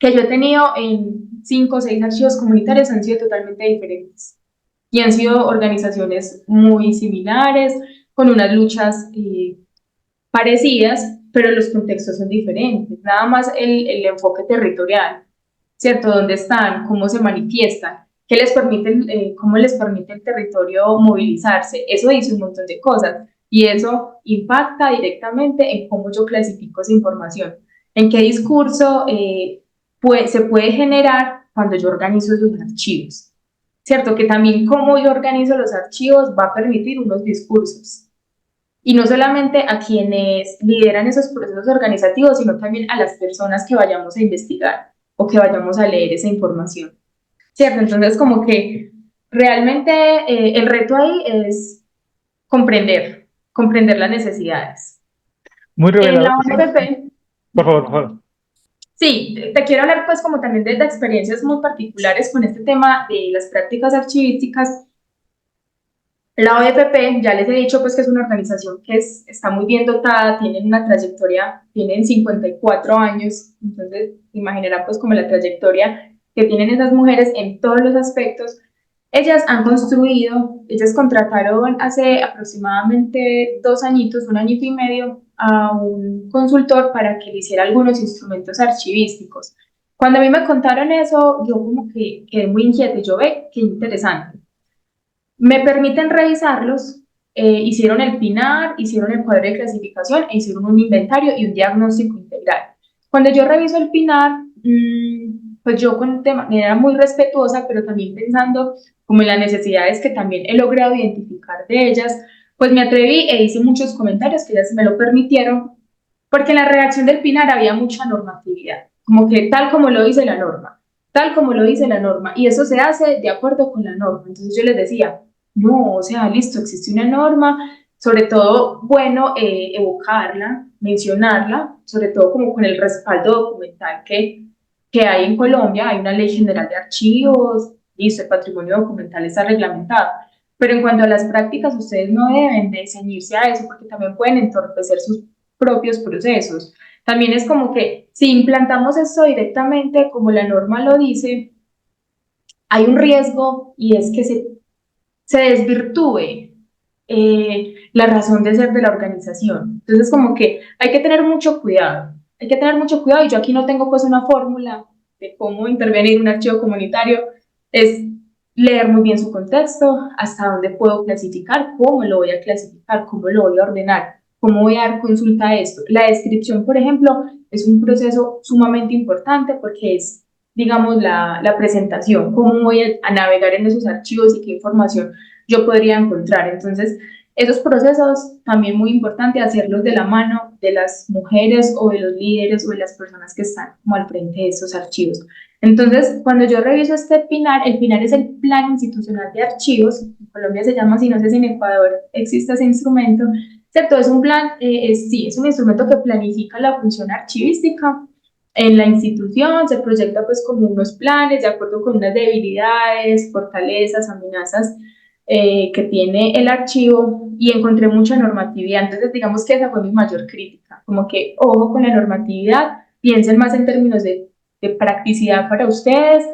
que yo he tenido en 5 o 6 archivos comunitarios han sido totalmente diferentes y han sido organizaciones muy similares, con unas luchas parecidas, pero los contextos son diferentes. Nada más el enfoque territorial, ¿cierto? ¿Dónde están? ¿Cómo se manifiestan? ¿Qué les permite, cómo les permite el territorio movilizarse? Eso dice un montón de cosas y eso impacta directamente en cómo yo clasifico esa información, en qué discurso se puede generar cuando yo organizo esos archivos, ¿cierto? Que también cómo yo organizo los archivos va a permitir unos discursos. Y no solamente a quienes lideran esos procesos organizativos, sino también a las personas que vayamos a investigar o que vayamos a leer esa información, ¿cierto? Entonces, como que realmente el reto ahí es comprender las necesidades.
Muy
En la
revelador, sí.
ONPP,
Por favor.
sí, te quiero hablar pues como también de experiencias muy particulares con este tema de las prácticas archivísticas. La OFP, ya les he dicho pues que es una organización que está muy bien dotada, tienen una trayectoria, tienen 54 años, entonces imaginarán pues como la trayectoria que tienen esas mujeres en todos los aspectos. Ellas han construido, ellas contrataron hace aproximadamente 2 añitos, 1 añito y medio, a un consultor para que le hiciera algunos instrumentos archivísticos. Cuando a mí me contaron eso, yo como que quedé muy inquieta, yo ve, qué interesante. Me permiten revisarlos, hicieron el PINAR, hicieron el cuadro de clasificación e hicieron un inventario y un diagnóstico integral. Cuando yo reviso el PINAR, pues yo de manera muy respetuosa, pero también pensando como en las necesidades que también he logrado identificar de ellas, pues me atreví e hice muchos comentarios que ellas me lo permitieron, porque en la redacción del PINAR había mucha normatividad, como que tal como lo dice la norma, tal como lo dice la norma, y eso se hace de acuerdo con la norma. Entonces yo les decía, no, o sea, listo, existe una norma, sobre todo, bueno, evocarla, mencionarla, sobre todo como con el respaldo documental que hay en Colombia, hay una ley general de archivos, listo, el patrimonio documental está reglamentado, pero en cuanto a las prácticas, ustedes no deben de ceñirse a eso porque también pueden entorpecer sus propios procesos. También es como que si implantamos esto directamente, como la norma lo dice, hay un riesgo y es que se desvirtúe la razón de ser de la organización. Entonces, como que hay que tener mucho cuidado, hay que tener mucho cuidado y yo aquí no tengo pues una fórmula de cómo intervenir en un archivo comunitario, es leer muy bien su contexto, hasta dónde puedo clasificar, cómo lo voy a clasificar, cómo lo voy a ordenar, ¿Cómo voy a dar consulta a esto? La descripción, por ejemplo, es un proceso sumamente importante porque es, digamos, la presentación, cómo voy a navegar en esos archivos y qué información yo podría encontrar. Entonces, esos procesos también muy importante hacerlos de la mano de las mujeres o de los líderes o de las personas que están como al frente de estos archivos. Entonces, cuando yo reviso este PINAR, el PINAR es el Plan Institucional de Archivos, en Colombia se llama así, no sé si en Ecuador existe ese instrumento, ¿cierto? Es un plan, sí, es un instrumento que planifica la función archivística en la institución, se proyecta pues como unos planes de acuerdo con unas debilidades, fortalezas, amenazas que tiene el archivo y encontré mucha normatividad. Entonces, digamos que esa fue mi mayor crítica, como que ojo con la normatividad, piensen más en términos de practicidad para ustedes,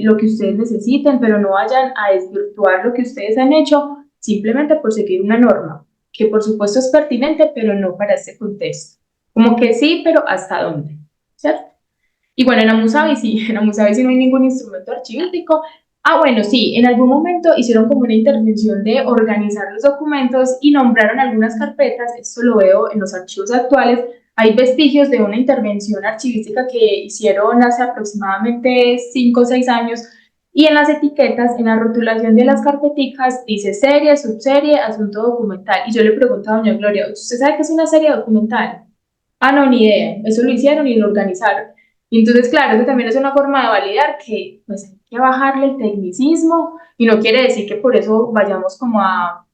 lo que ustedes necesiten, pero no vayan a desvirtuar lo que ustedes han hecho simplemente por seguir una norma, que por supuesto es pertinente, pero no para este contexto. Como que sí, pero ¿hasta dónde? ¿Cierto? Y bueno, en Amusabi sí, en Amusabi sí no hay ningún instrumento archivístico. Ah, bueno, sí, en algún momento hicieron como una intervención de organizar los documentos y nombraron algunas carpetas, esto lo veo en los archivos actuales, hay vestigios de una intervención archivística que hicieron hace aproximadamente 5 o 6 años y en las etiquetas, en la rotulación de las carpeticas, dice serie, subserie, asunto documental. Y yo le pregunto a doña Gloria, ¿usted sabe qué es una serie documental? Ah, no, ni idea, eso lo hicieron y lo organizaron. Y entonces, claro, eso también es una forma de validar que pues hay que bajarle el tecnicismo y no quiere decir que por eso vayamos como a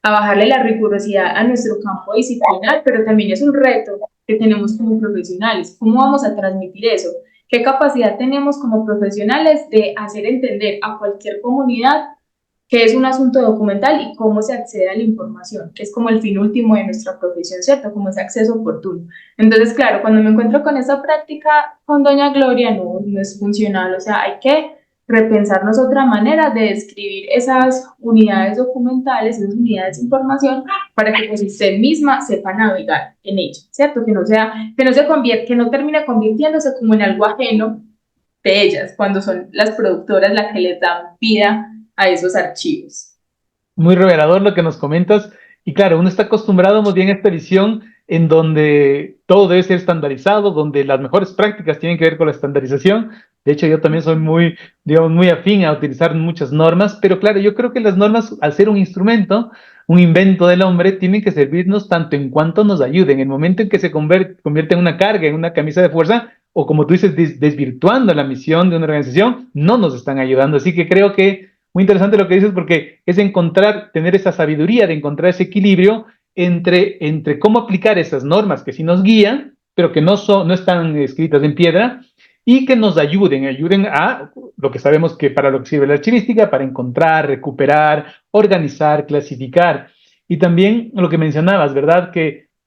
bajarle la rigurosidad a nuestro campo disciplinar, pero también es un reto que tenemos como profesionales. ¿Cómo vamos a transmitir eso? ¿Qué capacidad tenemos como profesionales de hacer entender a cualquier comunidad qué es un asunto documental y cómo se accede a la información, que es como el fin último de nuestra profesión, ¿cierto? Como ese acceso oportuno. Entonces, claro, cuando me encuentro con esa práctica con doña Gloria, no es funcional, o sea, hay que repensarnos otra manera de describir esas unidades documentales, esas unidades de información, para que pues usted misma sepa navegar en ellas, ¿cierto? Que no sea, que no se convierta, que no termine convirtiéndose como en algo ajeno de ellas, cuando son las productoras las que les dan vida a esos archivos.
Muy revelador lo que nos comentas. Y claro, uno está acostumbrado más bien a esta visión en donde todo debe ser estandarizado, donde las mejores prácticas tienen que ver con la estandarización. De hecho, yo también soy muy, digamos, muy afín a utilizar muchas normas, pero claro, yo creo que las normas, al ser un instrumento, un invento del hombre, tienen que servirnos tanto en cuanto nos ayuden. En el momento en que se convierte en una carga, en una camisa de fuerza, o como tú dices, desvirtuando la misión de una organización, no nos están ayudando. Así que creo que muy interesante lo que dices porque es encontrar, tener esa sabiduría de encontrar ese equilibrio entre cómo aplicar esas normas que sí nos guían, pero que no están escritas en piedra y que nos ayuden a lo que sabemos que para lo que sirve la archivística, para encontrar, recuperar, organizar, clasificar. Y también lo que mencionabas, ¿verdad?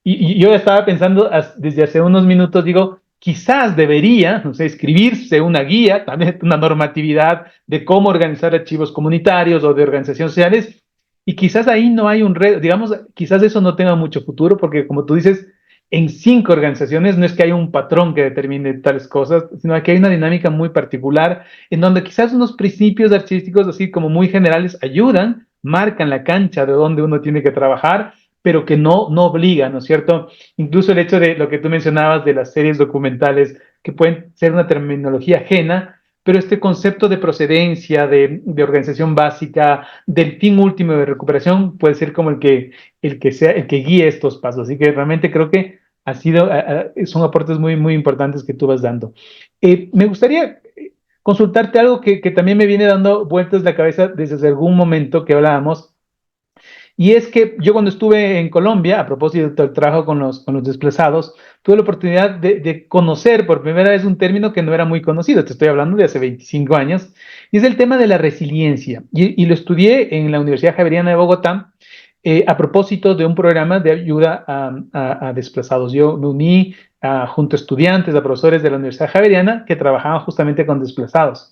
Y yo estaba pensando desde hace unos minutos, digo, quizás debería, no sé, escribirse una guía, también una normatividad de cómo organizar archivos comunitarios o de organizaciones sociales, y quizás ahí no hay un reto, digamos, quizás eso no tenga mucho futuro, porque como tú dices, en 5 organizaciones no es que haya un patrón que determine tales cosas, sino que hay una dinámica muy particular en donde quizás unos principios archivísticos así como muy generales ayudan, marcan la cancha de donde uno tiene que trabajar, pero que no obligan, ¿no es cierto? Incluso el hecho de lo que tú mencionabas de las series documentales, que pueden ser una terminología ajena, pero este concepto de procedencia, de organización básica, del fin último de recuperación, puede ser como el que guíe estos pasos. Así que realmente creo que son aportes muy, muy importantes que tú vas dando. Me gustaría consultarte algo que también me viene dando vueltas la cabeza desde hace algún momento que hablábamos, y es que yo cuando estuve en Colombia, a propósito del trabajo con los desplazados, tuve la oportunidad de conocer por primera vez un término que no era muy conocido, te estoy hablando de hace 25 años, y es el tema de la resiliencia. Y lo estudié en la Universidad Javeriana de Bogotá a propósito de un programa de ayuda a desplazados. Yo me uní junto a estudiantes, a profesores de la Universidad Javeriana que trabajaban justamente con desplazados.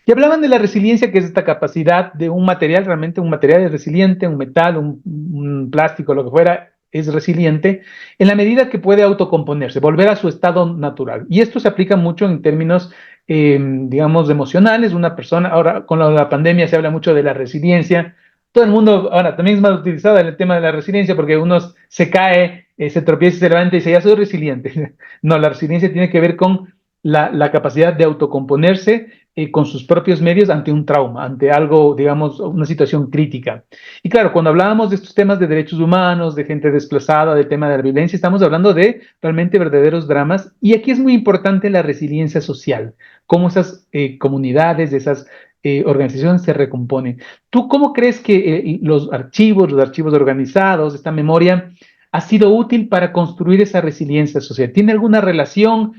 Y hablaban de la resiliencia, que es esta capacidad de un material, realmente un material es resiliente, un metal, un plástico, lo que fuera, es resiliente en la medida que puede autocomponerse, volver a su estado natural. Y esto se aplica mucho en términos, digamos, emocionales. Una persona, ahora con la pandemia se habla mucho de la resiliencia. todo el mundo, ahora también es más utilizado el tema de la resiliencia porque uno se cae, se tropieza, se levanta y dice, ya soy resiliente. No, la resiliencia tiene que ver con la capacidad de autocomponerse con sus propios medios ante un trauma, ante algo, digamos, una situación crítica. Y claro, cuando hablábamos de estos temas de derechos humanos, de gente desplazada, del tema de la violencia, estamos hablando de realmente verdaderos dramas. Y aquí es muy importante la resiliencia social, cómo esas comunidades, esas organizaciones se recomponen. ¿Tú cómo crees que los archivos organizados, esta memoria, ha sido útil para construir esa resiliencia social? ¿Tiene alguna relación?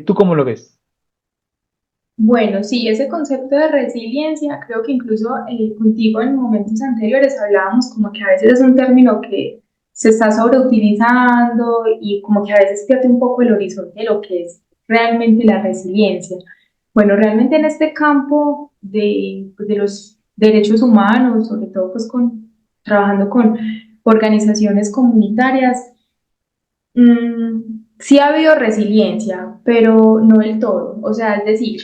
¿Tú cómo lo ves?
Bueno, sí, ese concepto de resiliencia, creo que incluso contigo en momentos anteriores hablábamos como que a veces es un término que se está sobreutilizando y como que a veces pierde un poco el horizonte de lo que es realmente la resiliencia. Bueno, realmente en este campo de, pues, de los derechos humanos, sobre todo pues trabajando con organizaciones comunitarias, sí ha habido resiliencia, pero no del todo. O sea, es decir,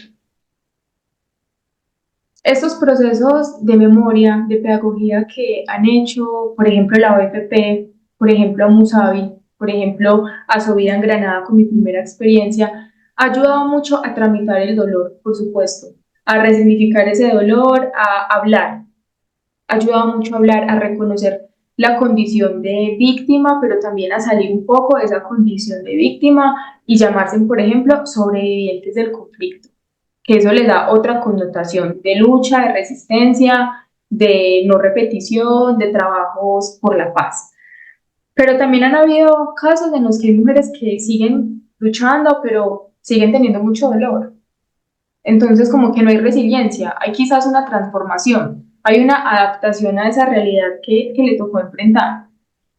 estos procesos de memoria, de pedagogía que han hecho, por ejemplo, la OFP, por ejemplo, a Musavi, por ejemplo, a Sovida en Granada con mi primera experiencia, ha ayudado mucho a tramitar el dolor, por supuesto, a resignificar ese dolor, a hablar, ha ayudado mucho a hablar, a reconocer la condición de víctima, pero también a salir un poco de esa condición de víctima y llamarse, por ejemplo, sobrevivientes del conflicto, que eso les da otra connotación de lucha, de resistencia, de no repetición, de trabajos por la paz. Pero también han habido casos en los que hay mujeres que siguen luchando, pero siguen teniendo mucho dolor. Entonces, como que no hay resiliencia, hay quizás una transformación, hay una adaptación a esa realidad que le tocó enfrentar.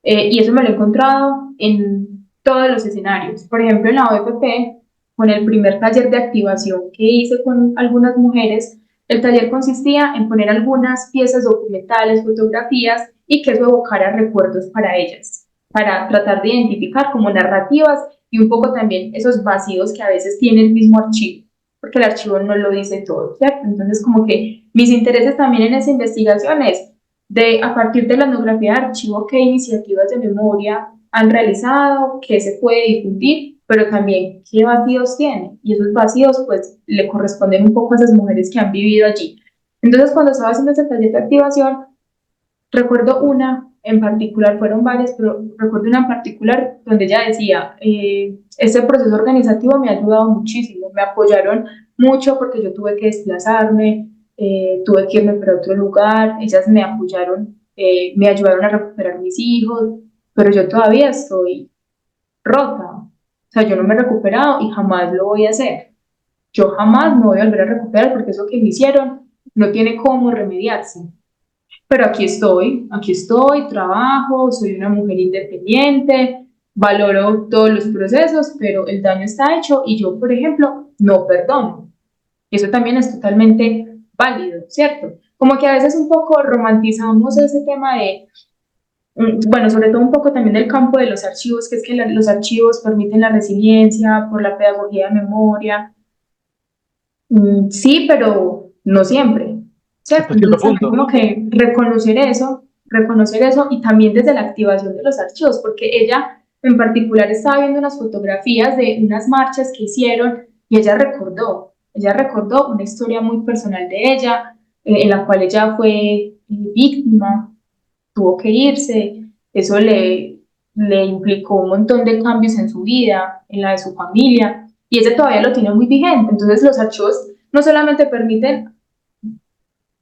Y eso me lo he encontrado en todos los escenarios. Por ejemplo, en la OFP, con el primer taller de activación que hice con algunas mujeres, el taller consistía en poner algunas piezas documentales, fotografías y que eso evocara recuerdos para ellas, para tratar de identificar como narrativas y un poco también esos vacíos que a veces tiene el mismo archivo, porque el archivo no lo dice todo, ¿cierto? Entonces, como que mis intereses también en esa investigación es de, a partir de la etnografía de archivo, qué iniciativas de memoria han realizado, qué se puede difundir, pero también qué vacíos tiene. Y esos vacíos, pues, le corresponden un poco a esas mujeres que han vivido allí. Entonces, cuando estaba haciendo ese taller de activación, recuerdo una en particular, fueron varias, pero recuerdo una en particular donde ella decía, este proceso organizativo me ha ayudado muchísimo, me apoyaron mucho porque yo tuve que desplazarme, tuve que irme para otro lugar, ellas me apoyaron, me ayudaron a recuperar mis hijos, pero yo todavía estoy rota, o sea, yo no me he recuperado y jamás lo voy a hacer. Yo jamás me voy a volver a recuperar porque eso que me hicieron no tiene cómo remediarse. Pero aquí estoy, trabajo, soy una mujer independiente, valoro todos los procesos, pero el daño está hecho y yo, por ejemplo, no perdono. Eso también es totalmente válido, ¿cierto? Como que a veces un poco romantizamos ese tema de, bueno, sobre todo un poco también del campo de los archivos, que es que los archivos permiten la resiliencia por la pedagogía de memoria. Sí, pero no siempre, ¿cierto?
Hasta cierto
Entonces también
punto.
como que reconocer eso y también desde la activación de los archivos, porque ella en particular estaba viendo unas fotografías de unas marchas que hicieron y ella recordó una historia muy personal de ella, en la cual ella fue víctima, tuvo que irse, eso le implicó un montón de cambios en su vida, en la de su familia, y ese todavía lo tiene muy vigente. Entonces los archivos no solamente permiten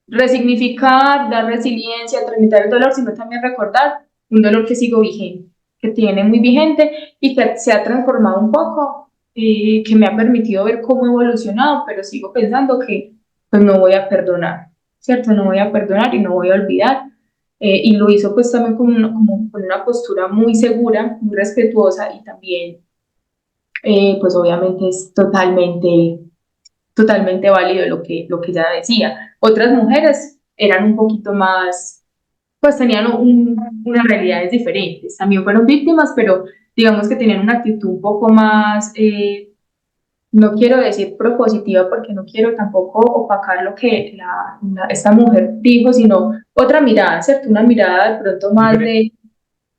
resignificar, dar resiliencia, transmitir el dolor, sino también recordar un dolor que sigo vigente, que tiene muy vigente y que se ha transformado un poco, que me ha permitido ver cómo he evolucionado, pero sigo pensando que pues no voy a perdonar, ¿cierto? No voy a perdonar y no voy a olvidar. Y lo hizo pues también como con una postura muy segura, muy respetuosa y también pues obviamente es totalmente válido lo que ella decía. Otras mujeres eran un poquito más, pues tenían unas realidades diferentes. También fueron víctimas, pero digamos que tenían una actitud un poco más no quiero decir propositiva porque no quiero tampoco opacar lo que esta mujer dijo, sino otra mirada, ¿cierto? Una mirada de pronto más
Diferente.
de,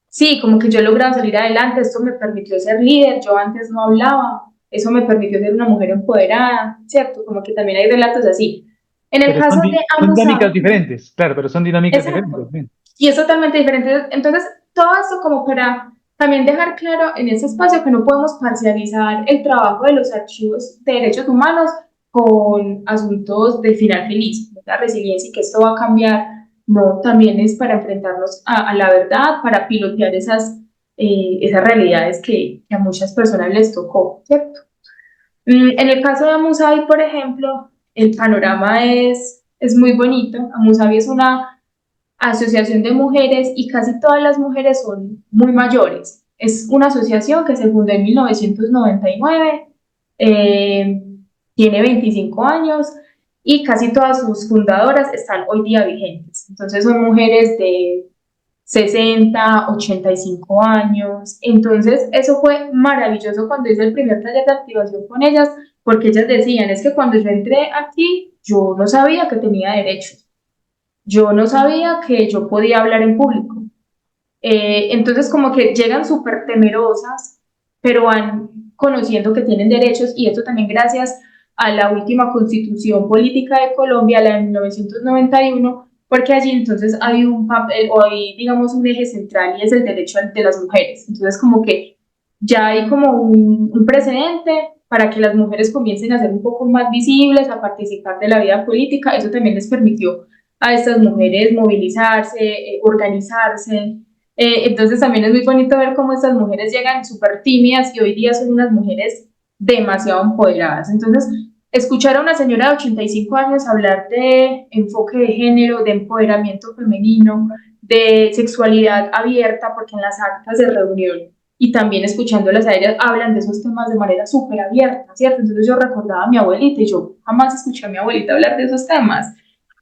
sí, como que yo he logrado salir adelante, esto me permitió ser líder, yo antes no hablaba, eso me permitió ser una mujer empoderada, ¿cierto? Como que también hay relatos así. En el
Pero
caso de
son
Amu
dinámicas
Sabi,
diferentes, claro, pero son dinámicas diferentes.
exacto,
Sí.
y es totalmente diferente. Entonces, todo esto como para también dejar claro en ese espacio que no podemos parcializar el trabajo de los archivos de derechos humanos con asuntos de final feliz, la resiliencia y que esto va a cambiar. No, también es para enfrentarnos a la verdad, para pilotear esas realidades que a muchas personas les tocó, ¿cierto? En el caso de Amusabi, por ejemplo, el panorama es muy bonito. Amusabi es una asociación de mujeres y casi todas las mujeres son muy mayores. Es una asociación que se fundó en 1999, eh, tiene 25 años y casi todas sus fundadoras están hoy día vigentes. Entonces son mujeres de 60, 85 años. Entonces, eso fue maravilloso cuando hice el primer taller de activación con ellas, porque ellas decían, es que cuando yo entré aquí, yo no sabía que tenía derechos, yo no sabía que yo podía hablar en público. Entonces, como que llegan súper temerosas, pero van conociendo que tienen derechos y esto también gracias a la última constitución política de Colombia, la de 1991, porque allí entonces hay un papel o hay, digamos, un eje central y es el derecho de las mujeres. Entonces, como que ya hay como un precedente para que las mujeres comiencen a ser un poco más visibles, a participar de la vida política. Eso también les permitió a estas mujeres movilizarse, organizarse. Entonces también es muy bonito ver cómo estas mujeres llegan súper tímidas y hoy día son unas mujeres demasiado empoderadas. Entonces, escuchar a una señora de 85 años hablar de enfoque de género, de empoderamiento femenino, de sexualidad abierta, porque en las actas de reunión y también escuchándolas a ellas hablan de esos temas de manera súper abierta, ¿cierto? Entonces yo recordaba a mi abuelita y yo jamás escuché a mi abuelita hablar de esos temas.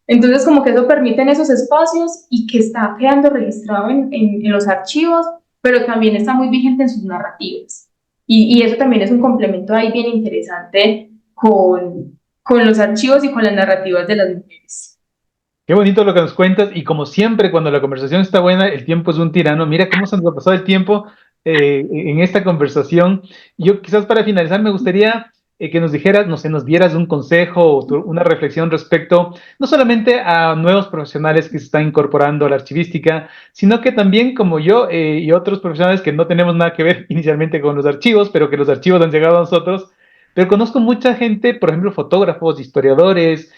Entonces, como que eso permite en esos espacios y que está quedando registrado en los archivos, pero también está muy vigente en sus narrativas. Y eso también es un complemento ahí bien interesante con los archivos y con las narrativas de las mujeres.
Qué bonito lo que nos cuentas y como siempre cuando la conversación está buena, el tiempo es un tirano. Mira cómo se nos ha pasado el tiempo en esta conversación. Yo quizás para finalizar me gustaría que nos dijeras, no sé, nos dieras un consejo o una reflexión respecto no solamente a nuevos profesionales que se están incorporando a la archivística, sino que también como yo y otros profesionales que no tenemos nada que ver inicialmente con los archivos, pero que los archivos han llegado a nosotros. Pero conozco mucha gente, por ejemplo, fotógrafos, historiadores,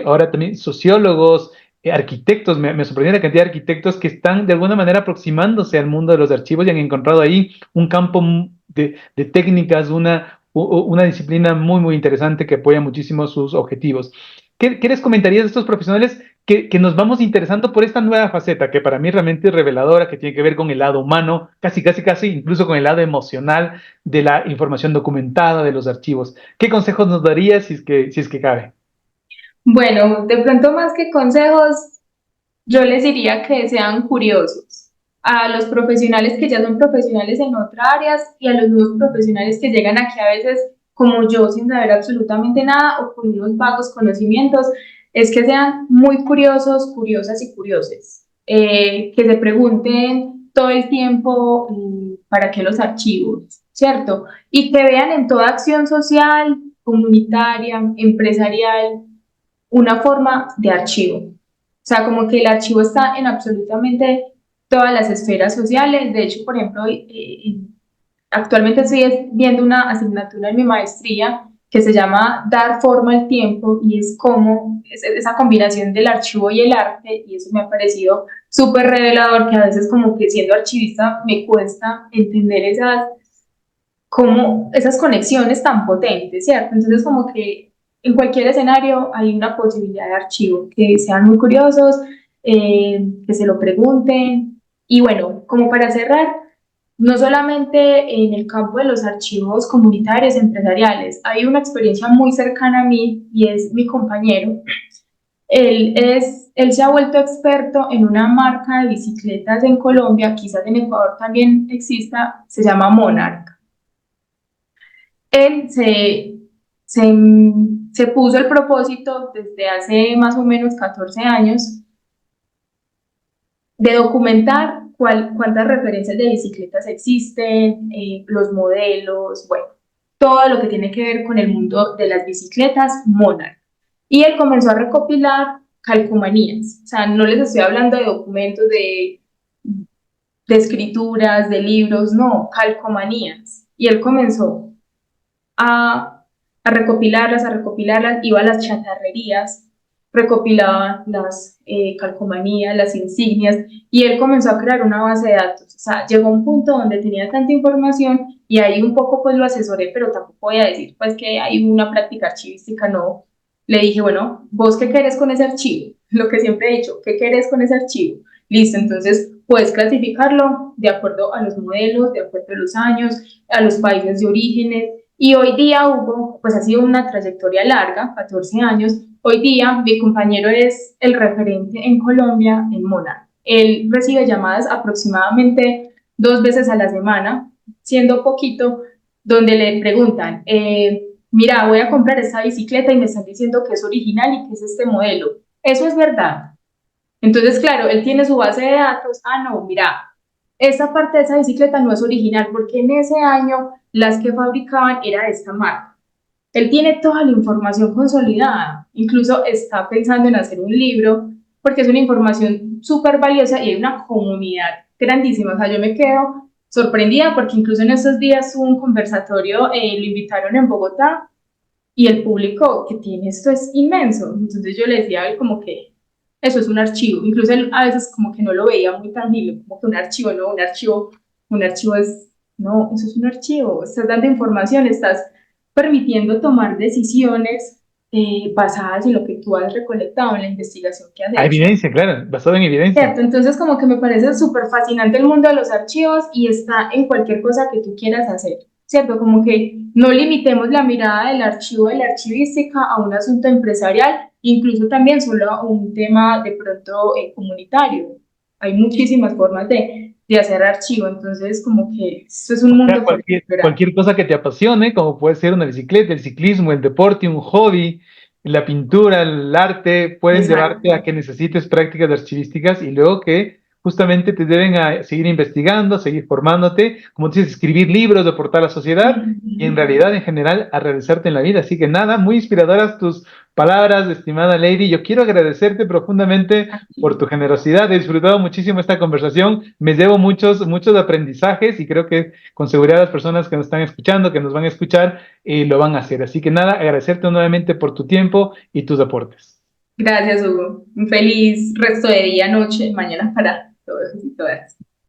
ahora también sociólogos, arquitectos, me sorprendió la cantidad de arquitectos que están de alguna manera aproximándose al mundo de los archivos y han encontrado ahí un campo de técnicas, una disciplina muy, muy interesante que apoya muchísimo sus objetivos. ¿Qué les comentarías de estos profesionales que nos vamos interesando por esta nueva faceta que para mí realmente es reveladora, que tiene que ver con el lado humano, casi, casi, casi, incluso con el lado emocional de la información documentada de los archivos? ¿Qué consejos nos darías si es que cabe?
Bueno, de pronto más que consejos, yo les diría que sean curiosos a los profesionales que ya son profesionales en otras áreas y a los nuevos profesionales que llegan aquí a veces como yo sin saber absolutamente nada o con unos vagos conocimientos, es que sean muy curiosos, curiosas y curiosos, que se pregunten todo el tiempo para qué los archivos, ¿cierto? Y que vean en toda acción social, comunitaria, empresarial, una forma de archivo. O sea, como que el archivo está en absolutamente todas las esferas sociales. De hecho, por ejemplo, actualmente estoy viendo una asignatura en mi maestría que se llama Dar forma al tiempo y es como esa combinación del archivo y el arte y eso me ha parecido súper revelador que a veces como que siendo archivista me cuesta entender como esas conexiones tan potentes, ¿cierto? Entonces como que en cualquier escenario hay una posibilidad de archivo, que sean muy curiosos, que se lo pregunten. Y bueno, como para cerrar, no solamente en el campo de los archivos comunitarios, empresariales, hay una experiencia muy cercana a mí y es mi compañero. Él se ha vuelto experto en una marca de bicicletas en Colombia, quizás en Ecuador también exista, se llama Monarch. Él se se puso el propósito desde hace más o menos 14 años de documentar cuántas referencias de bicicletas existen, los modelos, bueno, todo lo que tiene que ver con el mundo de las bicicletas Monarch. Y él comenzó a recopilar calcomanías, o sea, no les estoy hablando de documentos de escrituras, de libros, no, calcomanías. Y él comenzó a recopilarlas, iba a las chatarrerías, recopilaba las calcomanías, las insignias, y él comenzó a crear una base de datos. O sea, llegó a un punto donde tenía tanta información y ahí un poco pues lo asesoré, pero tampoco voy a decir pues que hay una práctica archivística, no. Le dije, bueno, ¿vos qué querés con ese archivo? Lo que siempre he dicho, ¿qué querés con ese archivo? Listo, entonces puedes clasificarlo de acuerdo a los modelos, de acuerdo a los años, a los países de orígenes, y hoy día Hugo, pues ha sido una trayectoria larga, 14 años. Hoy día mi compañero es el referente en Colombia en Monarch. Él recibe llamadas aproximadamente 2 veces a la semana, siendo poquito, donde le preguntan, mira, voy a comprar esta bicicleta y me están diciendo que es original y que es este modelo. Eso es verdad. Entonces, claro, él tiene su base de datos. Ah, no, mira, esta parte de esa bicicleta no es original porque en ese año las que fabricaban era de esta marca. Él tiene toda la información consolidada, incluso está pensando en hacer un libro porque es una información súper valiosa y hay una comunidad grandísima. O sea, yo me quedo sorprendida porque incluso en estos días hubo un conversatorio, lo invitaron en Bogotá y el público que tiene esto es inmenso. Entonces yo le decía a él como que eso es un archivo. Incluso él a veces como que no lo veía muy tangible, como que un archivo, no, un archivo es, no, eso es un archivo. Estás dando información, estás permitiendo tomar decisiones basadas en lo que tú has recolectado, en la investigación que has
A
hecho.
evidencia, claro, basado en evidencia.
Cierto, entonces como que me parece súper fascinante el mundo de los archivos y está en cualquier cosa que tú quieras hacer, ¿cierto? Como que no limitemos la mirada del archivo, de la archivística a un asunto empresarial, incluso también solo a un tema de pronto comunitario. Hay muchísimas formas de hacer archivo, entonces como que esto es un
O sea,
mundo por explorar.
cualquier cosa que te apasione, como puede ser una bicicleta, el ciclismo, el deporte, un hobby, la pintura, el arte, pueden llevarte a
Exacto.
que necesites prácticas archivísticas y luego que justamente te deben a seguir investigando, seguir formándote, como dices, escribir libros, aportar a la sociedad y en
Ujú.
realidad, en general, a realizarte en la vida. Así que nada, muy inspiradoras tus palabras, estimada Lady. Yo quiero agradecerte profundamente por tu generosidad. He disfrutado muchísimo esta conversación. Me llevo muchos aprendizajes y creo que con seguridad las personas que nos están escuchando, que nos van a escuchar, lo van a hacer. Así que nada, agradecerte nuevamente por tu tiempo y tus aportes.
Gracias, Hugo. Un feliz resto de día, noche, mañana para todos y todas.